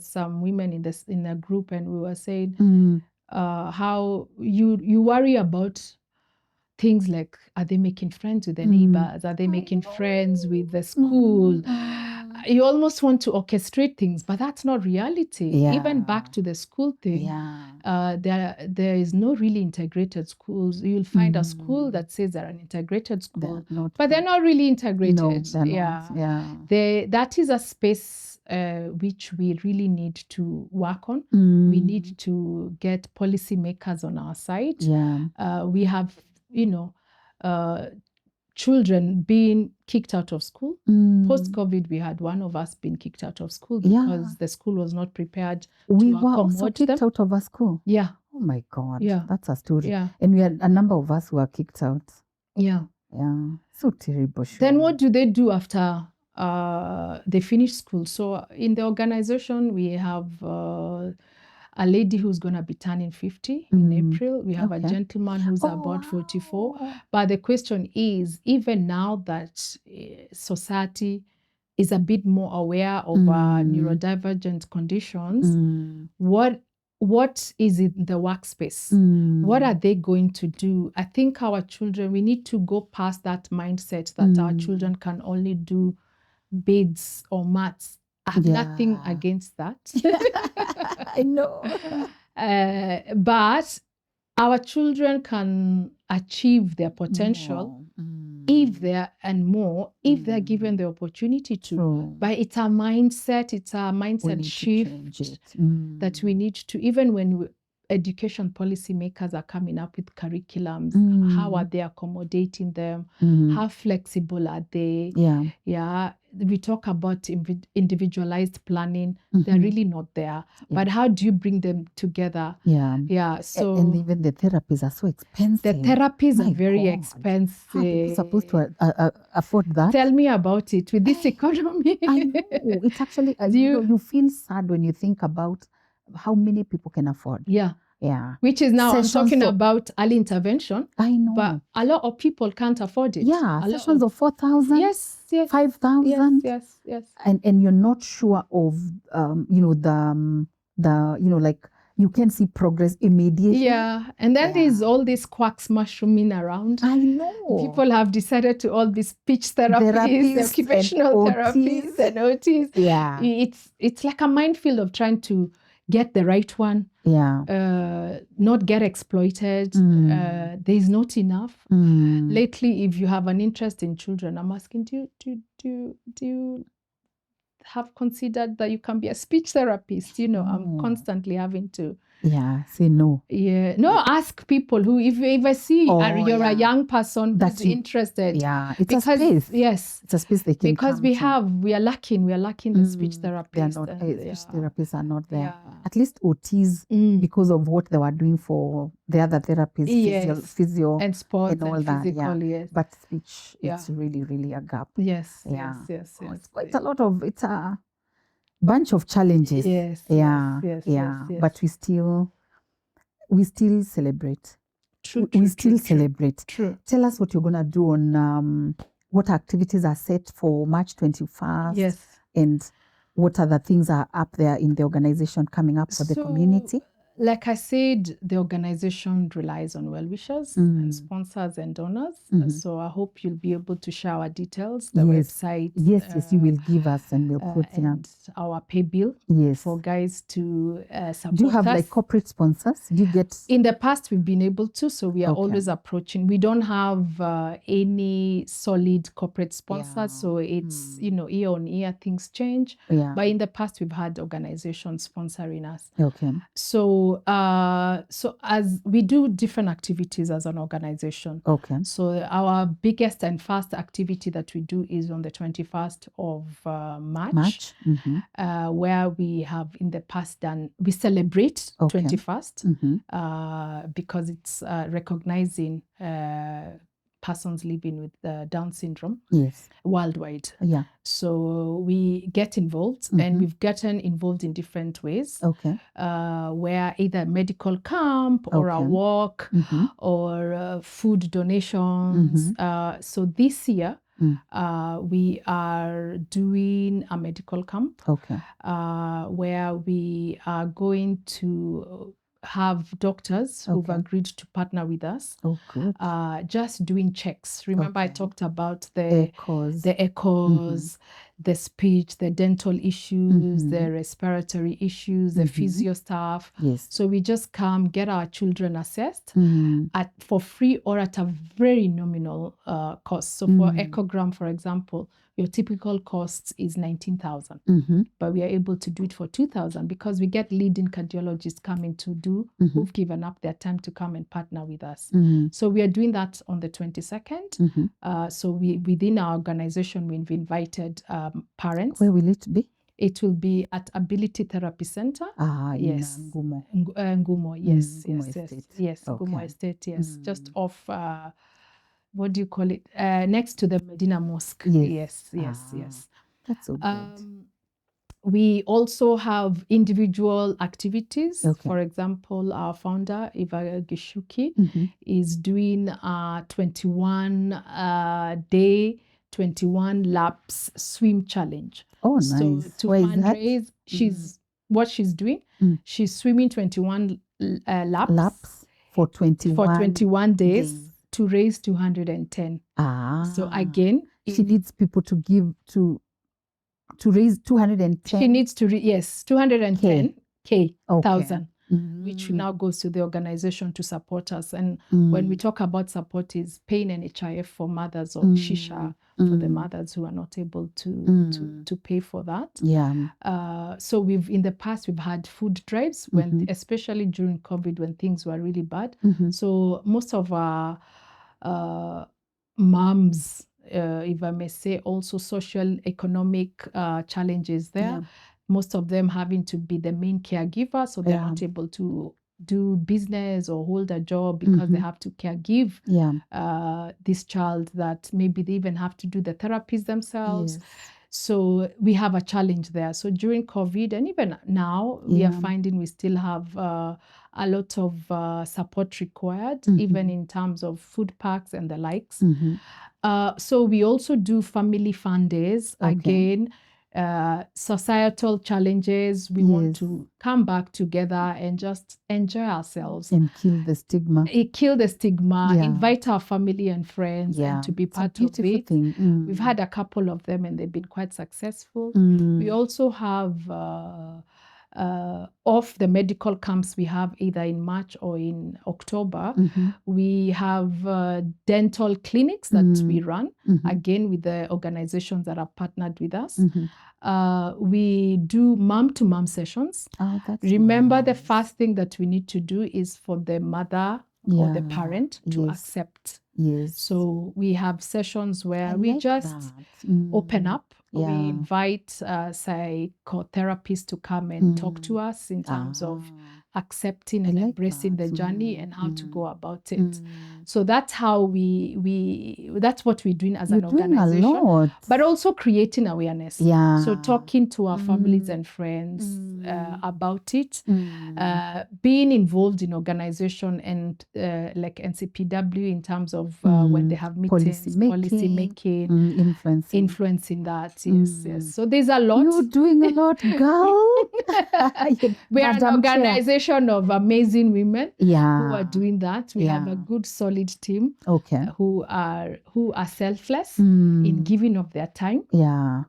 Speaker 2: some women in a group, and we were saying how you worry about things like, are they making friends with the neighbors? Are they making friends with the school? You almost want to orchestrate things, but that's not reality. Even back to the school thing, there is no really integrated schools. You'll find a school that says they're an integrated school, but they're not really integrated.
Speaker 1: No, they're not.
Speaker 2: That is a space which we really need to work on. We need to get policymakers on our side. We have children being kicked out of school. Post-COVID, we had one of us being kicked out of school because the school was not prepared
Speaker 1: we
Speaker 2: to
Speaker 1: were also kicked
Speaker 2: them.
Speaker 1: out of our school.
Speaker 2: Oh
Speaker 1: my God.
Speaker 2: Yeah.
Speaker 1: That's a story.
Speaker 2: And
Speaker 1: we had a number of us who were kicked out. So terrible.
Speaker 2: Then what do they do after they finish school? So in the organization, we have a lady who's going to be turning 50 in April. We have a gentleman who's about 44. But the question is, even now that society is a bit more aware of neurodivergent conditions, what is in the workspace? What are they going to do? I think our children, we need to go past that mindset that our children can only do beads or maths. I have nothing against that.
Speaker 1: I know.
Speaker 2: But our children can achieve their potential if they're given the opportunity to.
Speaker 1: True.
Speaker 2: But it's a mindset shift that we need to, even when education policymakers are coming up with curriculums, how are they accommodating them? How flexible are they? Yeah. We talk about individualized planning. They're really not there. But how do you bring them together? Yeah. So
Speaker 1: and even the therapies are so expensive.
Speaker 2: The therapies are very expensive.
Speaker 1: How are people supposed to afford that?
Speaker 2: Tell me about it with this economy.
Speaker 1: I know. It's actually, you feel sad when you think about how many people can afford.
Speaker 2: Yeah. Which is now, I'm talking about early intervention.
Speaker 1: I know.
Speaker 2: But a lot of people can't afford it.
Speaker 1: Yeah, sessions of 4,000.
Speaker 2: Yes.
Speaker 1: 5,000.
Speaker 2: Yes.
Speaker 1: And you're not sure of, like, you can see progress immediately.
Speaker 2: Yeah. And then there's all these quacks mushrooming around.
Speaker 1: I know.
Speaker 2: People have decided to all these speech therapists, occupational therapists, and OTs.
Speaker 1: Yeah.
Speaker 2: It's like a minefield of trying to get the right one.
Speaker 1: Yeah.
Speaker 2: Not get exploited. There's not enough. Lately, if you have an interest in children, I'm asking, do you have considered that you can be a speech therapist? I'm constantly having to
Speaker 1: say no.
Speaker 2: Yeah, no. Ask people who, if I see you're a young person who's interested.
Speaker 1: Yeah, it's a space.
Speaker 2: Yes,
Speaker 1: it's a space they can
Speaker 2: because we are lacking the speech therapists.
Speaker 1: Speech therapists are not there. At least OTs, because of what they were doing for the other therapists, physio
Speaker 2: and sports
Speaker 1: and all
Speaker 2: and
Speaker 1: that.
Speaker 2: Physical, yes.
Speaker 1: But speech, it's really, really a gap.
Speaker 2: Yes.
Speaker 1: It's quite a lot of. It's a bunch of challenges.
Speaker 2: Yes.
Speaker 1: But we still celebrate. We still celebrate.
Speaker 2: True.
Speaker 1: Tell us what you're gonna do on what activities are set for March 21st.
Speaker 2: Yes.
Speaker 1: And what other things are up there in the organization coming up for the community?
Speaker 2: Like I said, the organization relies on well-wishers and sponsors and donors. So I hope you'll be able to share our details, the website.
Speaker 1: Yes, you will give us and we'll put
Speaker 2: and our pay bill for guys to support us.
Speaker 1: Do you have like corporate sponsors? Do you get?
Speaker 2: In the past, we've been able to, so we are always approaching. We don't have any solid corporate sponsors, so it's, year on year, things change. But in the past, we've had organizations sponsoring us.
Speaker 1: Okay.
Speaker 2: So as we do different activities as an organization.
Speaker 1: Okay.
Speaker 2: So our biggest and first activity that we do is on the 21st of March, where we have in the past we celebrate 21st because it's recognizing persons living with Down syndrome worldwide.
Speaker 1: Yeah.
Speaker 2: So we get involved and we've gotten involved in different ways.
Speaker 1: Okay.
Speaker 2: Where either medical camp or a walk or food donations. So this year we are doing a medical camp where we are going to have doctors who've agreed to partner with us.
Speaker 1: Oh, good.
Speaker 2: Just doing checks. Remember, I talked about the echoes, the speech, the dental issues, the respiratory issues, the physio staff.
Speaker 1: Yes.
Speaker 2: So we just come, get our children assessed for free or at a very nominal cost. So for echogram, for example, your typical cost is 19,000, but we are able to do it for 2,000 because we get leading cardiologists coming to do who've given up their time to come and partner with us. So we are doing that on the 22nd. So within our organization, we've invited parents.
Speaker 1: Where will it be?
Speaker 2: It will be at Ability Therapy Center.
Speaker 1: Yes. Ngumo.
Speaker 2: Ngumo, yes.
Speaker 1: Okay.
Speaker 2: Ngumo Estate, yes. Just off, what do you call it? Next to the Medina Mosque. Yes.
Speaker 1: That's so good.
Speaker 2: We also have individual activities. For example, our founder, Eva Gishuki, is doing a 21-day, 21 laps swim challenge.
Speaker 1: Oh,
Speaker 2: so
Speaker 1: nice.
Speaker 2: To
Speaker 1: Why
Speaker 2: fundraise, what she's doing, she's swimming 21 laps
Speaker 1: for 21
Speaker 2: days to raise 210. So again,
Speaker 1: she needs people to give to raise 210.
Speaker 2: She needs to 210K thousand. which now goes to the organization to support us. And when we talk about support, is pain and HIF for mothers, or Shisha for the mothers who are not able to pay for that. So in the past we've had food drives when, especially during COVID, when things were really bad. So most of our moms, if I may say, also social economic challenges there. Most of them having to be the main caregiver, so they're not able to do business or hold a job because they have to caregive this child, that maybe they even have to do the therapies themselves. So we have a challenge there. So during COVID, and even now, we are finding we still have a lot of support required, even in terms of food packs and the likes. So we also do family fun days. Again, societal challenges. We want to come back together and just enjoy ourselves.
Speaker 1: And kill the stigma.
Speaker 2: Kill the stigma, invite our family and friends and to be part of it. We've had a couple of them and they've been quite successful. We also have off the medical camps we have either in March or in October. We have dental clinics that we run, again with the organizations that are partnered with us. We do mom-to-mom sessions. Remember, the first thing that we need to do is for the mother or the parent to accept. So we have sessions where we just open up. We invite psychotherapists to come and talk to us in terms of accepting and embracing the journey and how to go about it. So that's how that's what we're doing as an organization, but also creating awareness. So talking to our families and friends about it, being involved in organization and like NCPW in terms of when they have meetings, policy making, influencing that. Yes. So there's a lot.
Speaker 1: You're doing a lot, girl.
Speaker 2: We are an organization of amazing women who are doing that. We have a good solid team who are selfless in giving of their time,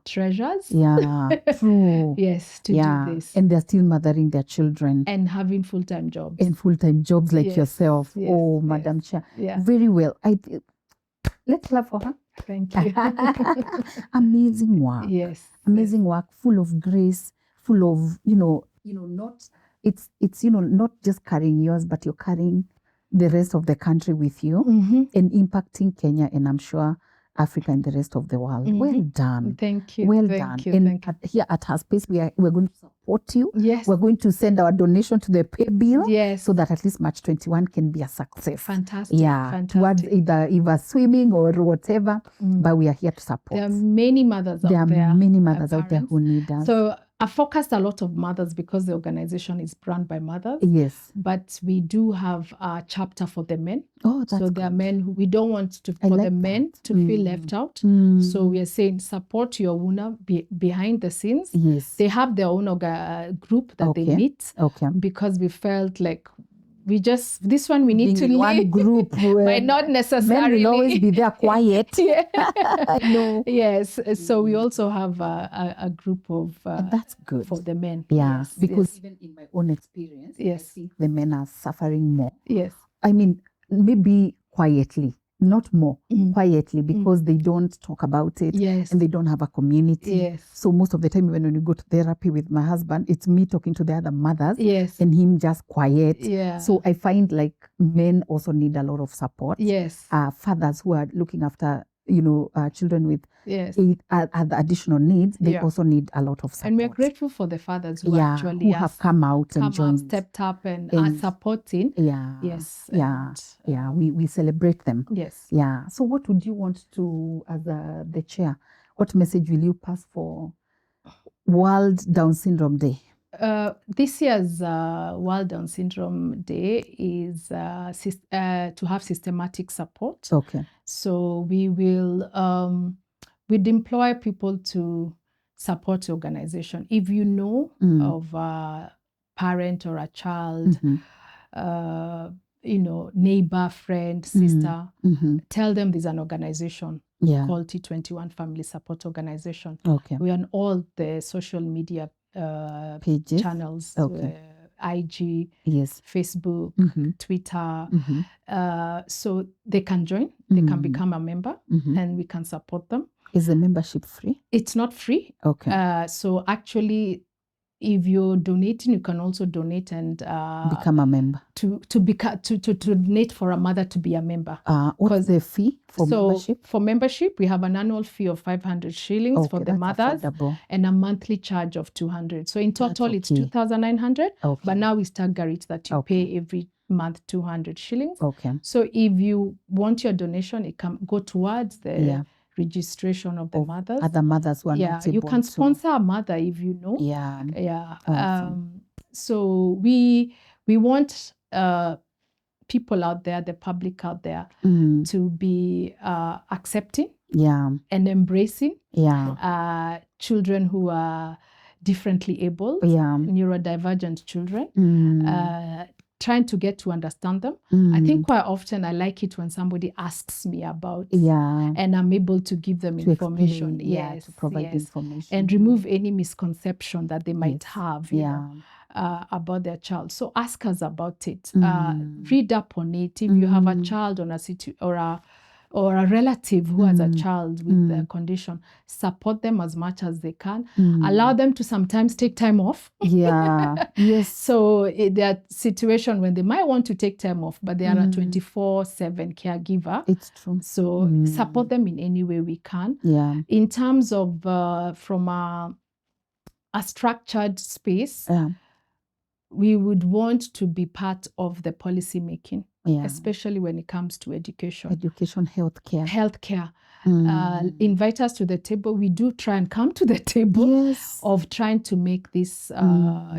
Speaker 2: treasures.
Speaker 1: True.
Speaker 2: Yes, to do this.
Speaker 1: And they're still mothering their children.
Speaker 2: And having full-time jobs.
Speaker 1: And full-time jobs like yourself. Madam Chair. Very well. Let's clap for her.
Speaker 2: Thank you.
Speaker 1: Amazing work. Amazing work, full of grace, full of, not, it's not just carrying yours, but you're carrying the rest of the country with you and impacting Kenya, and I'm sure Africa and the rest of the world. Well done.
Speaker 2: Thank you.
Speaker 1: Well done. And here at Her Space, we're going to support you. We're going to send our donation to the pay bill so that at least March 21 can be a success.
Speaker 2: Fantastic.
Speaker 1: Towards either swimming or whatever, but we are here to support.
Speaker 2: There are many mothers out there.
Speaker 1: There are many mothers out there who need us.
Speaker 2: So I focused a lot of mothers because the organization is run by mothers. But we do have a chapter for the men. So there are men who we don't want for the men to feel left out. So we are saying support your woman behind the scenes. They have their own group that they meet because we felt like this one we need to lead.
Speaker 1: One group
Speaker 2: but not necessarily.
Speaker 1: Men will always be there quiet.
Speaker 2: No. Yes. So we also have a group of
Speaker 1: that's good
Speaker 2: for the men.
Speaker 1: Because even in my own experience, I see the men are suffering more. I mean, maybe quietly. Not more, quietly, because they don't talk about it and they don't have a community. So most of the time, even when you go to therapy with my husband, it's me talking to the other mothers and him just quiet. So I find like men also need a lot of support. Fathers who are looking after children with other additional needs, they also need a lot of support.
Speaker 2: And we're grateful for the fathers who actually
Speaker 1: have come out and joined,
Speaker 2: stepped up and are supporting.
Speaker 1: We celebrate them. So what would you want to, as the chair, what message will you pass for World Down Syndrome Day?
Speaker 2: This year's World Down Syndrome Day is to have systematic support. So we will we'd employ people to support the organization. If you know of a parent or a child, neighbor, friend, sister, tell them there's an organization called T21 Family Support Organization. We're on all the social media pages, channels, IG,
Speaker 1: Yes.
Speaker 2: Facebook, Twitter. So they can join, they can become a member, and we can support them.
Speaker 1: Is the membership free?
Speaker 2: It's not free.
Speaker 1: Okay.
Speaker 2: So actually, if you're donating, you can also donate and
Speaker 1: become a member.
Speaker 2: To donate for a mother to be a member.
Speaker 1: What's the fee for membership?
Speaker 2: For membership, we have an annual fee of 500 shillings for the mothers
Speaker 1: affordable.
Speaker 2: And a monthly charge of 200. So in total, it's 2,900. But now we stagger it that you pay every month 200 shillings. So if you want your donation, it can go towards the registration of the mothers.
Speaker 1: Other mothers who are not able
Speaker 2: you can sponsor a mother if you know. Awesome. So we want people out there, the public out there, to be accepting and embracing children who are differently able, neurodivergent children, trying to get to understand them. I think quite often I like it when somebody asks me about and I'm able to give them information.
Speaker 1: Explain, to provide information.
Speaker 2: And remove any misconception that they might have about their child. So ask us about it. Read up on it. If you have a child on or a relative who has a child with the condition, support them as much as they can. Allow them to sometimes take time off.
Speaker 1: Yes.
Speaker 2: So there are situations when they might want to take time off, but they are a 24/7 caregiver.
Speaker 1: It's true.
Speaker 2: So support them in any way we can. In terms of from a structured space, we would want to be part of the policy making. Especially when it comes to education. Healthcare. Invite us to the table. We do try and come to the table of trying to make these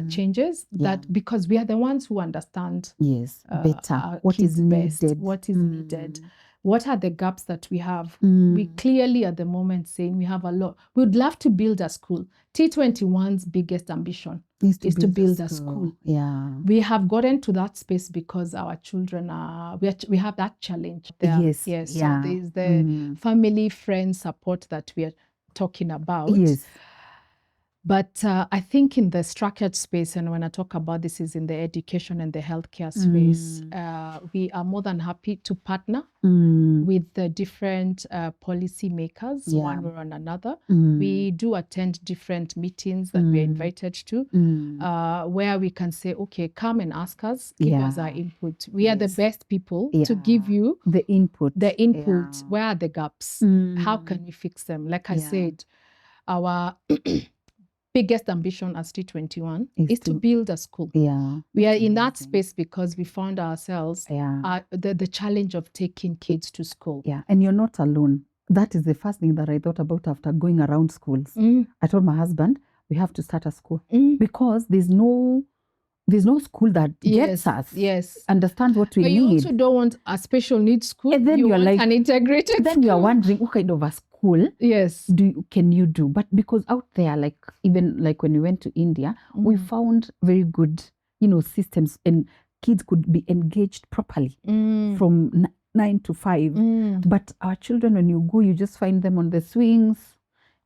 Speaker 2: changes. That because we are the ones who understand
Speaker 1: better what is needed.
Speaker 2: What are the gaps that we have? We clearly at the moment saying we have a lot. We would love to build a school. T21's biggest ambition is to build a school. We have gotten to that space because our children we have that challenge there. So there's the family, friend support that we are talking about. But I think in the structured space, and when I talk about this is in the education and the healthcare space, we are more than happy to partner with the different policy makers, one way or another. We do attend different meetings that we are invited to, where we can say, okay, come and ask us, give us our input. We are the best people to give you
Speaker 1: the input.
Speaker 2: Where are the gaps? How can we fix them? Like I said, our biggest ambition as T21 is to build a school. We are in that space because we found ourselves the challenge of taking kids to school.
Speaker 1: And you're not alone. That is the first thing that I thought about after going around schools. I told my husband, we have to start a school because there's no school that gets us, understands what we need.
Speaker 2: But you also don't want a special needs school.
Speaker 1: And then
Speaker 2: you
Speaker 1: you're
Speaker 2: want
Speaker 1: like,
Speaker 2: an integrated
Speaker 1: then
Speaker 2: school.
Speaker 1: you're wondering what kind of a school can you do? But because out there, like even like when we went to India, we found very good, systems, and kids could be engaged properly from 9 to 5. But our children, when you go, you just find them on the swings.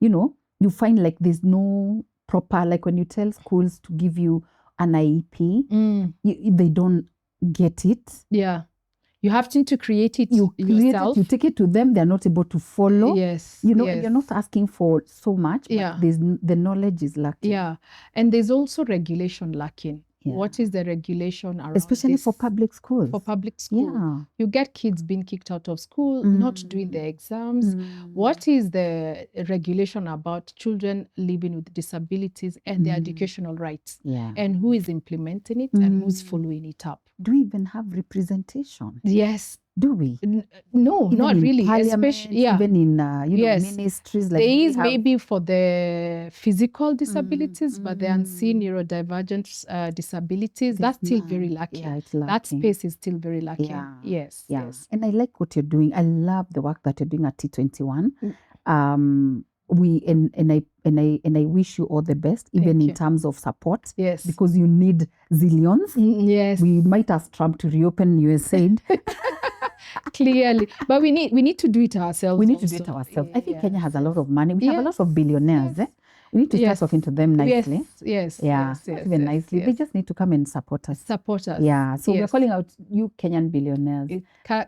Speaker 1: You find like there's no proper, like when you tell schools to give you an IEP, they don't get it.
Speaker 2: You have to create it yourself.
Speaker 1: You take it to them, they're not able to follow. You're not asking for so much, but the knowledge is lacking.
Speaker 2: And there's also regulation lacking. What is the regulation around
Speaker 1: especially
Speaker 2: this?
Speaker 1: For public schools?
Speaker 2: For public school. You get kids being kicked out of school, not doing the exams. What is the regulation about children living with disabilities and their educational rights? And who is implementing it and who's following it up?
Speaker 1: Do we even have representation?
Speaker 2: Yes.
Speaker 1: Do we?
Speaker 2: No,
Speaker 1: even
Speaker 2: not really.
Speaker 1: Especially, even in ministries. Like
Speaker 2: there is maybe for the physical disabilities, but the unseen neurodivergent disabilities, that's still very lacking.
Speaker 1: It's lacking.
Speaker 2: That space is still very lacking. Yes.
Speaker 1: And I like what you're doing. I love the work that you're doing at T21. I wish you all the best, even in terms of support. Because you need zillions. We might ask Trump to reopen USAID.
Speaker 2: Clearly, but we need to do it ourselves.
Speaker 1: We need to do it ourselves. I think Kenya has a lot of money. We have a lot of billionaires. We need to start talking to them nicely.
Speaker 2: Yes.
Speaker 1: Not even nicely. They just need to come and support us. Yeah. So we're calling out you Kenyan billionaires.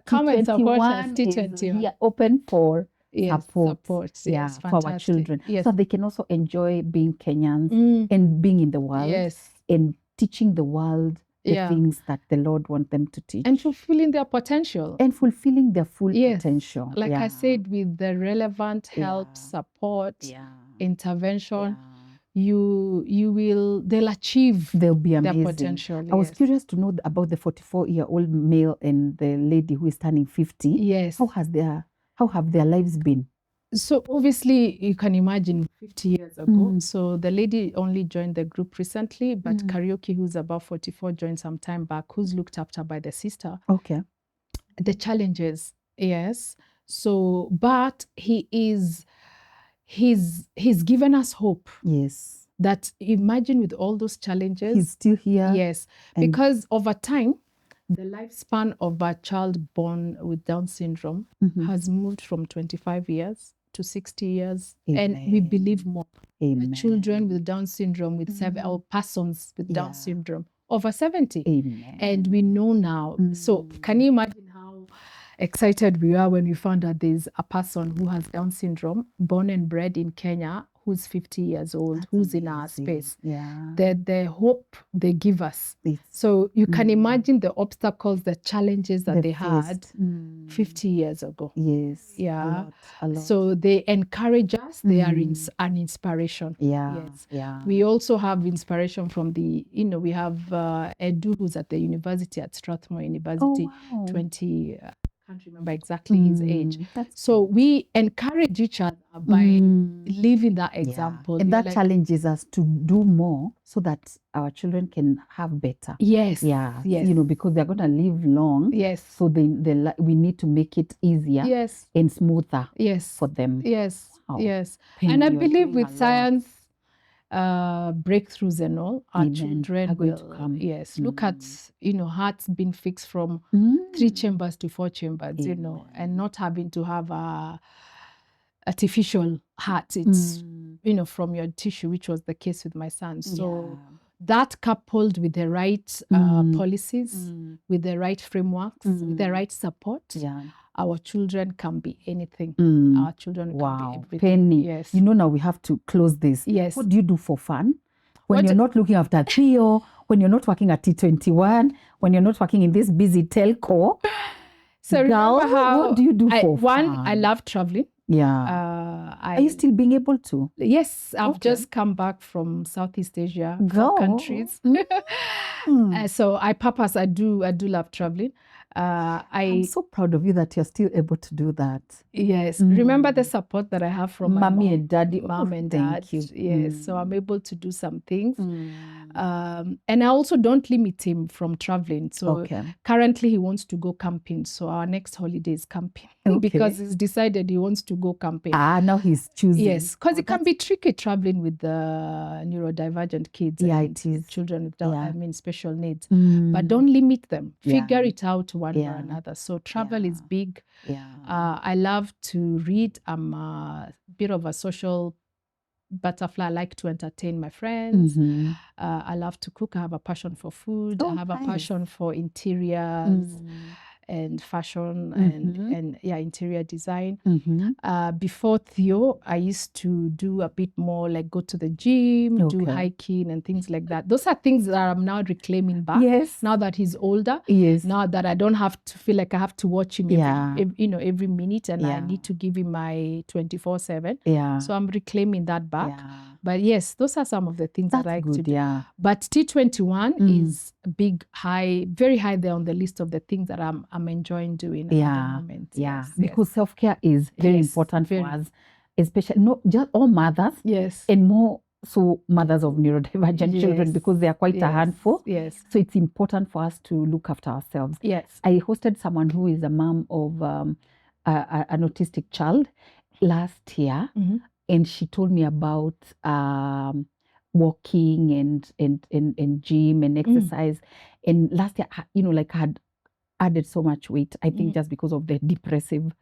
Speaker 2: Come and support us.
Speaker 1: T21 is open for support. For our children. So they can also enjoy being Kenyans and being in the world and teaching the world the things that the Lord wants them to teach.
Speaker 2: And fulfilling their potential.
Speaker 1: And fulfilling their full potential.
Speaker 2: Like I said, with the relevant help, support, intervention, they'll achieve
Speaker 1: They'll be amazing.
Speaker 2: Their potential.
Speaker 1: I was curious to know about the 44-year-old male and the lady who is turning 50.
Speaker 2: Yes.
Speaker 1: How have their lives been?
Speaker 2: So obviously you can imagine 50 years ago. So the lady only joined the group recently, but Karaoke, who's about 44, joined some time back, who's looked after by the sister.
Speaker 1: Okay.
Speaker 2: The challenges, yes. So, but he's given us hope.
Speaker 1: Yes.
Speaker 2: That imagine with all those challenges.
Speaker 1: He's still here.
Speaker 2: Yes. Because over time, the lifespan of a child born with Down syndrome has moved from 25 years to 60 years.
Speaker 1: Amen.
Speaker 2: And we believe more.
Speaker 1: Amen.
Speaker 2: The children with Down syndrome, with or persons with Down syndrome, over 70.
Speaker 1: Amen.
Speaker 2: And we know now. So can you imagine how excited we are when we found out there's a person who has Down syndrome, born and bred in Kenya, who's 50 years old, who's in our space.
Speaker 1: Yeah.
Speaker 2: The hope they give us. So you can imagine the obstacles, the challenges that they had 50 years ago.
Speaker 1: Yes.
Speaker 2: Yeah.
Speaker 1: A lot.
Speaker 2: So they encourage us. They are an inspiration.
Speaker 1: Yeah.
Speaker 2: Yes.
Speaker 1: Yeah.
Speaker 2: We also have inspiration from we have Edu, who's at the university at Strathmore University, 20, can't remember exactly his age. So we encourage each other by living that example.
Speaker 1: And that challenges us to do more so that our children can have better.
Speaker 2: Yes.
Speaker 1: Yeah. Yes. Because they're going to live long.
Speaker 2: Yes.
Speaker 1: So we need to make it easier.
Speaker 2: Yes.
Speaker 1: And smoother.
Speaker 2: Yes.
Speaker 1: For them.
Speaker 2: Yes.
Speaker 1: Wow.
Speaker 2: Yes. And I believe with science breakthroughs and all, our children will come. Yes. Look at hearts being fixed from 3 chambers to 4 chambers, and not having to have a artificial heart. It's from your tissue, which was the case with my son. So that coupled with the right policies, with the right frameworks, with the right support, our children can be anything. Our children can be everything.
Speaker 1: Penny.
Speaker 2: Yes.
Speaker 1: Now we have to close this.
Speaker 2: Yes.
Speaker 1: What do you do for fun? When you're not looking after Theo, when you're not working at T21, when you're not working in this busy telco.
Speaker 2: So
Speaker 1: girl, what do you do for fun?
Speaker 2: I love traveling.
Speaker 1: Yeah. Are you still being able to?
Speaker 2: Yes, I've just come back from Southeast Asia, 4 countries. So I do love traveling. I'm
Speaker 1: so proud of you that you're still able to do that.
Speaker 2: Yes. Remember the support that I have from my
Speaker 1: mommy and daddy.
Speaker 2: Mom and dad.
Speaker 1: Thank you.
Speaker 2: Yes. So I'm able to do some things. And I also don't limit him from traveling. So currently he wants to go camping. So our next holiday is camping. Because he's decided he wants to go camping.
Speaker 1: Now he's choosing.
Speaker 2: Yes. Because it can be tricky traveling with the neurodivergent kids.
Speaker 1: Yeah, it is.
Speaker 2: Children with special needs. But don't limit them. Figure it out one or another. So travel is big. I love to read. I'm a bit of a social butterfly. I like to entertain my friends. I love to cook. I have a passion for food. I have a passion for interiors and fashion and interior design. Before Theo, I used to do a bit more like go to the gym, do hiking and things like that. Those are things that I'm now reclaiming back.
Speaker 1: Yes.
Speaker 2: Now that he's older.
Speaker 1: Yes.
Speaker 2: Now that I don't have to feel like I have to watch him every minute, and I need to give him my 24/7. So I'm reclaiming that back. But yes, those are some of the things I like to do. But T21 is big, high, very high there on the list of the things that I'm enjoying doing at the moment.
Speaker 1: Yes. Because self-care is very important for us, especially not just all mothers.
Speaker 2: Yes.
Speaker 1: And more so mothers of neurodivergent children, because they are quite a handful.
Speaker 2: Yes.
Speaker 1: So it's important for us to look after ourselves.
Speaker 2: Yes.
Speaker 1: I hosted someone who is a mom of an autistic child last year. And she told me about walking and gym and exercise. And last year, I had added so much weight, I think just because of the depressive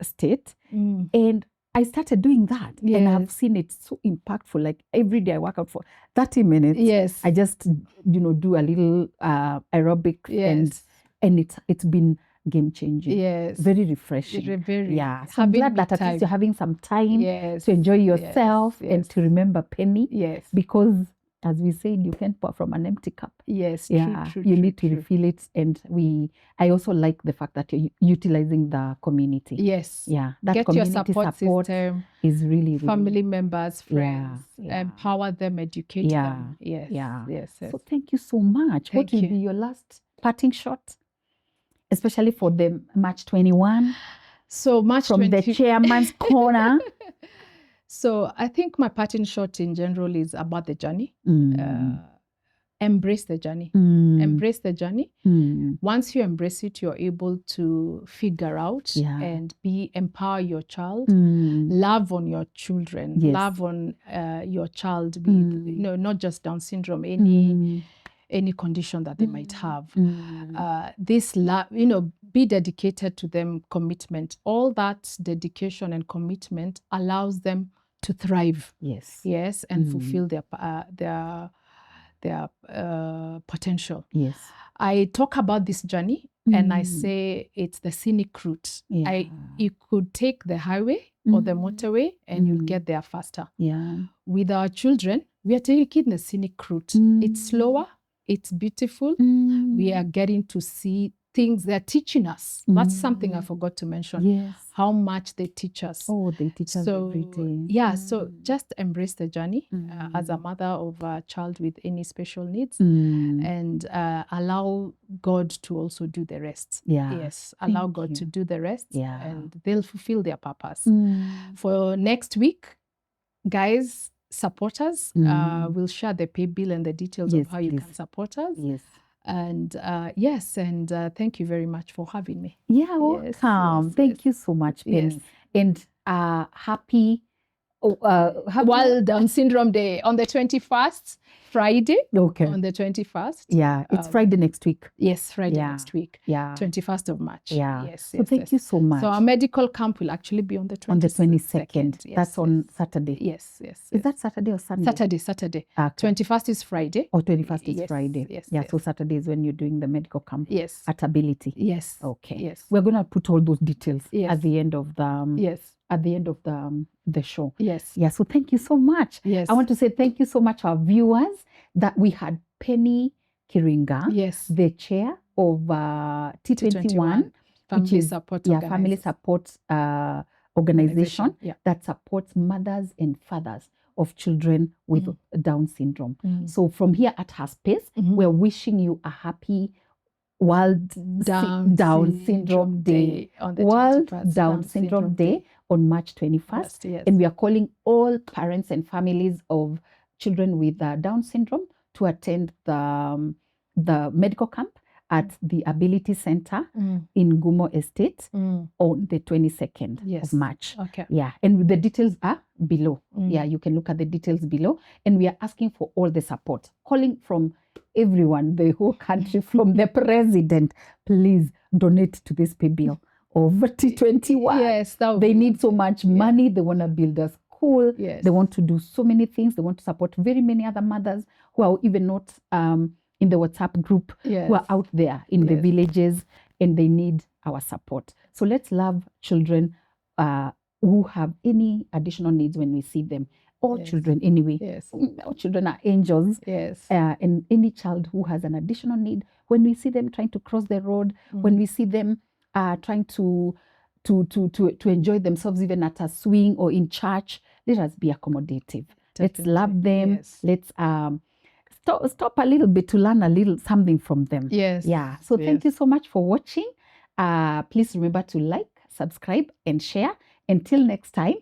Speaker 1: state. And I started doing that, and I've seen it so impactful. Like every day I work out for 30 minutes.
Speaker 2: Yes.
Speaker 1: I just, do a little aerobic, and it's been game changing.
Speaker 2: Yes.
Speaker 1: Very refreshing.
Speaker 2: Very.
Speaker 1: Yeah. So I'm glad that at least you're having some time to enjoy yourself and to remember Penny.
Speaker 2: Yes.
Speaker 1: Because as we said, you can't pour from an empty cup.
Speaker 2: Yes.
Speaker 1: True, you need to refill it. And I also like the fact that you're utilizing the community.
Speaker 2: Yes.
Speaker 1: Yeah. That
Speaker 2: Get
Speaker 1: community
Speaker 2: your support system
Speaker 1: is really
Speaker 2: family members, friends, empower them, educate them. Yes.
Speaker 1: So thank you so much. What will be your last parting shot? Especially for the March 21.
Speaker 2: So March
Speaker 1: from
Speaker 2: 20...
Speaker 1: the chairman's corner.
Speaker 2: So I think my parting shot in general is about the journey. Embrace the journey. Embrace the journey. Once you embrace it, you're able to figure out and empower your child, love on your children, love on your child with, not just Down syndrome, any condition that they might have. This love, be dedicated to them, commitment. All that dedication and commitment allows them to thrive. Yes, and fulfill their potential. I talk about this journey and I say it's the scenic route. You could take the highway or the motorway and you'll get there faster. With our children, we are taking the scenic route. It's slower, it's beautiful. We are getting to see things they're teaching us. That's something I forgot to mention. How much they teach us.
Speaker 1: Oh, they teach us every day.
Speaker 2: Yeah, so just embrace the journey as a mother of a child with any special needs and allow God to also do the rest. Yes, allow God to do the rest and they'll fulfill their purpose. For next week, guys, support us. We'll share the pay bill and the details of how you can support us. And thank you very much for having me.
Speaker 1: Welcome. Thank you so much, Penny. And happy
Speaker 2: World Down Syndrome Day on the 21st, Friday. On the 21st.
Speaker 1: It's Friday next week.
Speaker 2: Yes, Friday next week. 21st of March.
Speaker 1: So thank you so much.
Speaker 2: So our medical camp will actually be on the 22nd.
Speaker 1: On the 22nd. That's on Saturday.
Speaker 2: Yes.
Speaker 1: Is that Saturday or Sunday?
Speaker 2: Saturday. 21st is Friday.
Speaker 1: 21st is Friday. So Saturday is when you're doing the medical camp. At Ability. Okay. We're going to put all those details at the end of the at the end of the show. So thank you so much. I want to say thank you so much to our viewers that we had Penny Kiringa, the chair of T21,
Speaker 2: Family Support
Speaker 1: Family Support Organization that supports mothers and fathers of children with Down syndrome. So from here at her space, we're wishing you a happy World Down Syndrome Day. World Down Syndrome Day on March 21st. And we are calling all parents and families of children with Down syndrome to attend the medical camp at the Ability Center in Gumo Estate on the 22nd of March. And the details are below. You can look at the details below. And we are asking for all the support, calling from everyone, the whole country, from the president. Please donate to this pay bill of T21. They need so much money. They want to build a school. They want to do so many things. They want to support very many other mothers who are even not in the WhatsApp group, who are out there in the villages, and they need our support. So let's love children who have any additional needs when we see them. All children anyway. All children are angels. And any child who has an additional need, when we see them trying to cross the road, when we see them trying to enjoy themselves even at a swing or in church, let us be accommodative. Let's love them. Let's stop a little bit to learn a little something from them. So thank you so much for watching. Please remember to like, subscribe, and share. Until next time,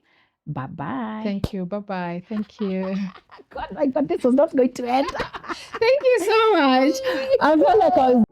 Speaker 1: bye-bye.
Speaker 2: Thank you. Bye-bye. Thank you.
Speaker 1: God, my God, this was not going to end.
Speaker 2: Thank you so much.
Speaker 1: I felt like I was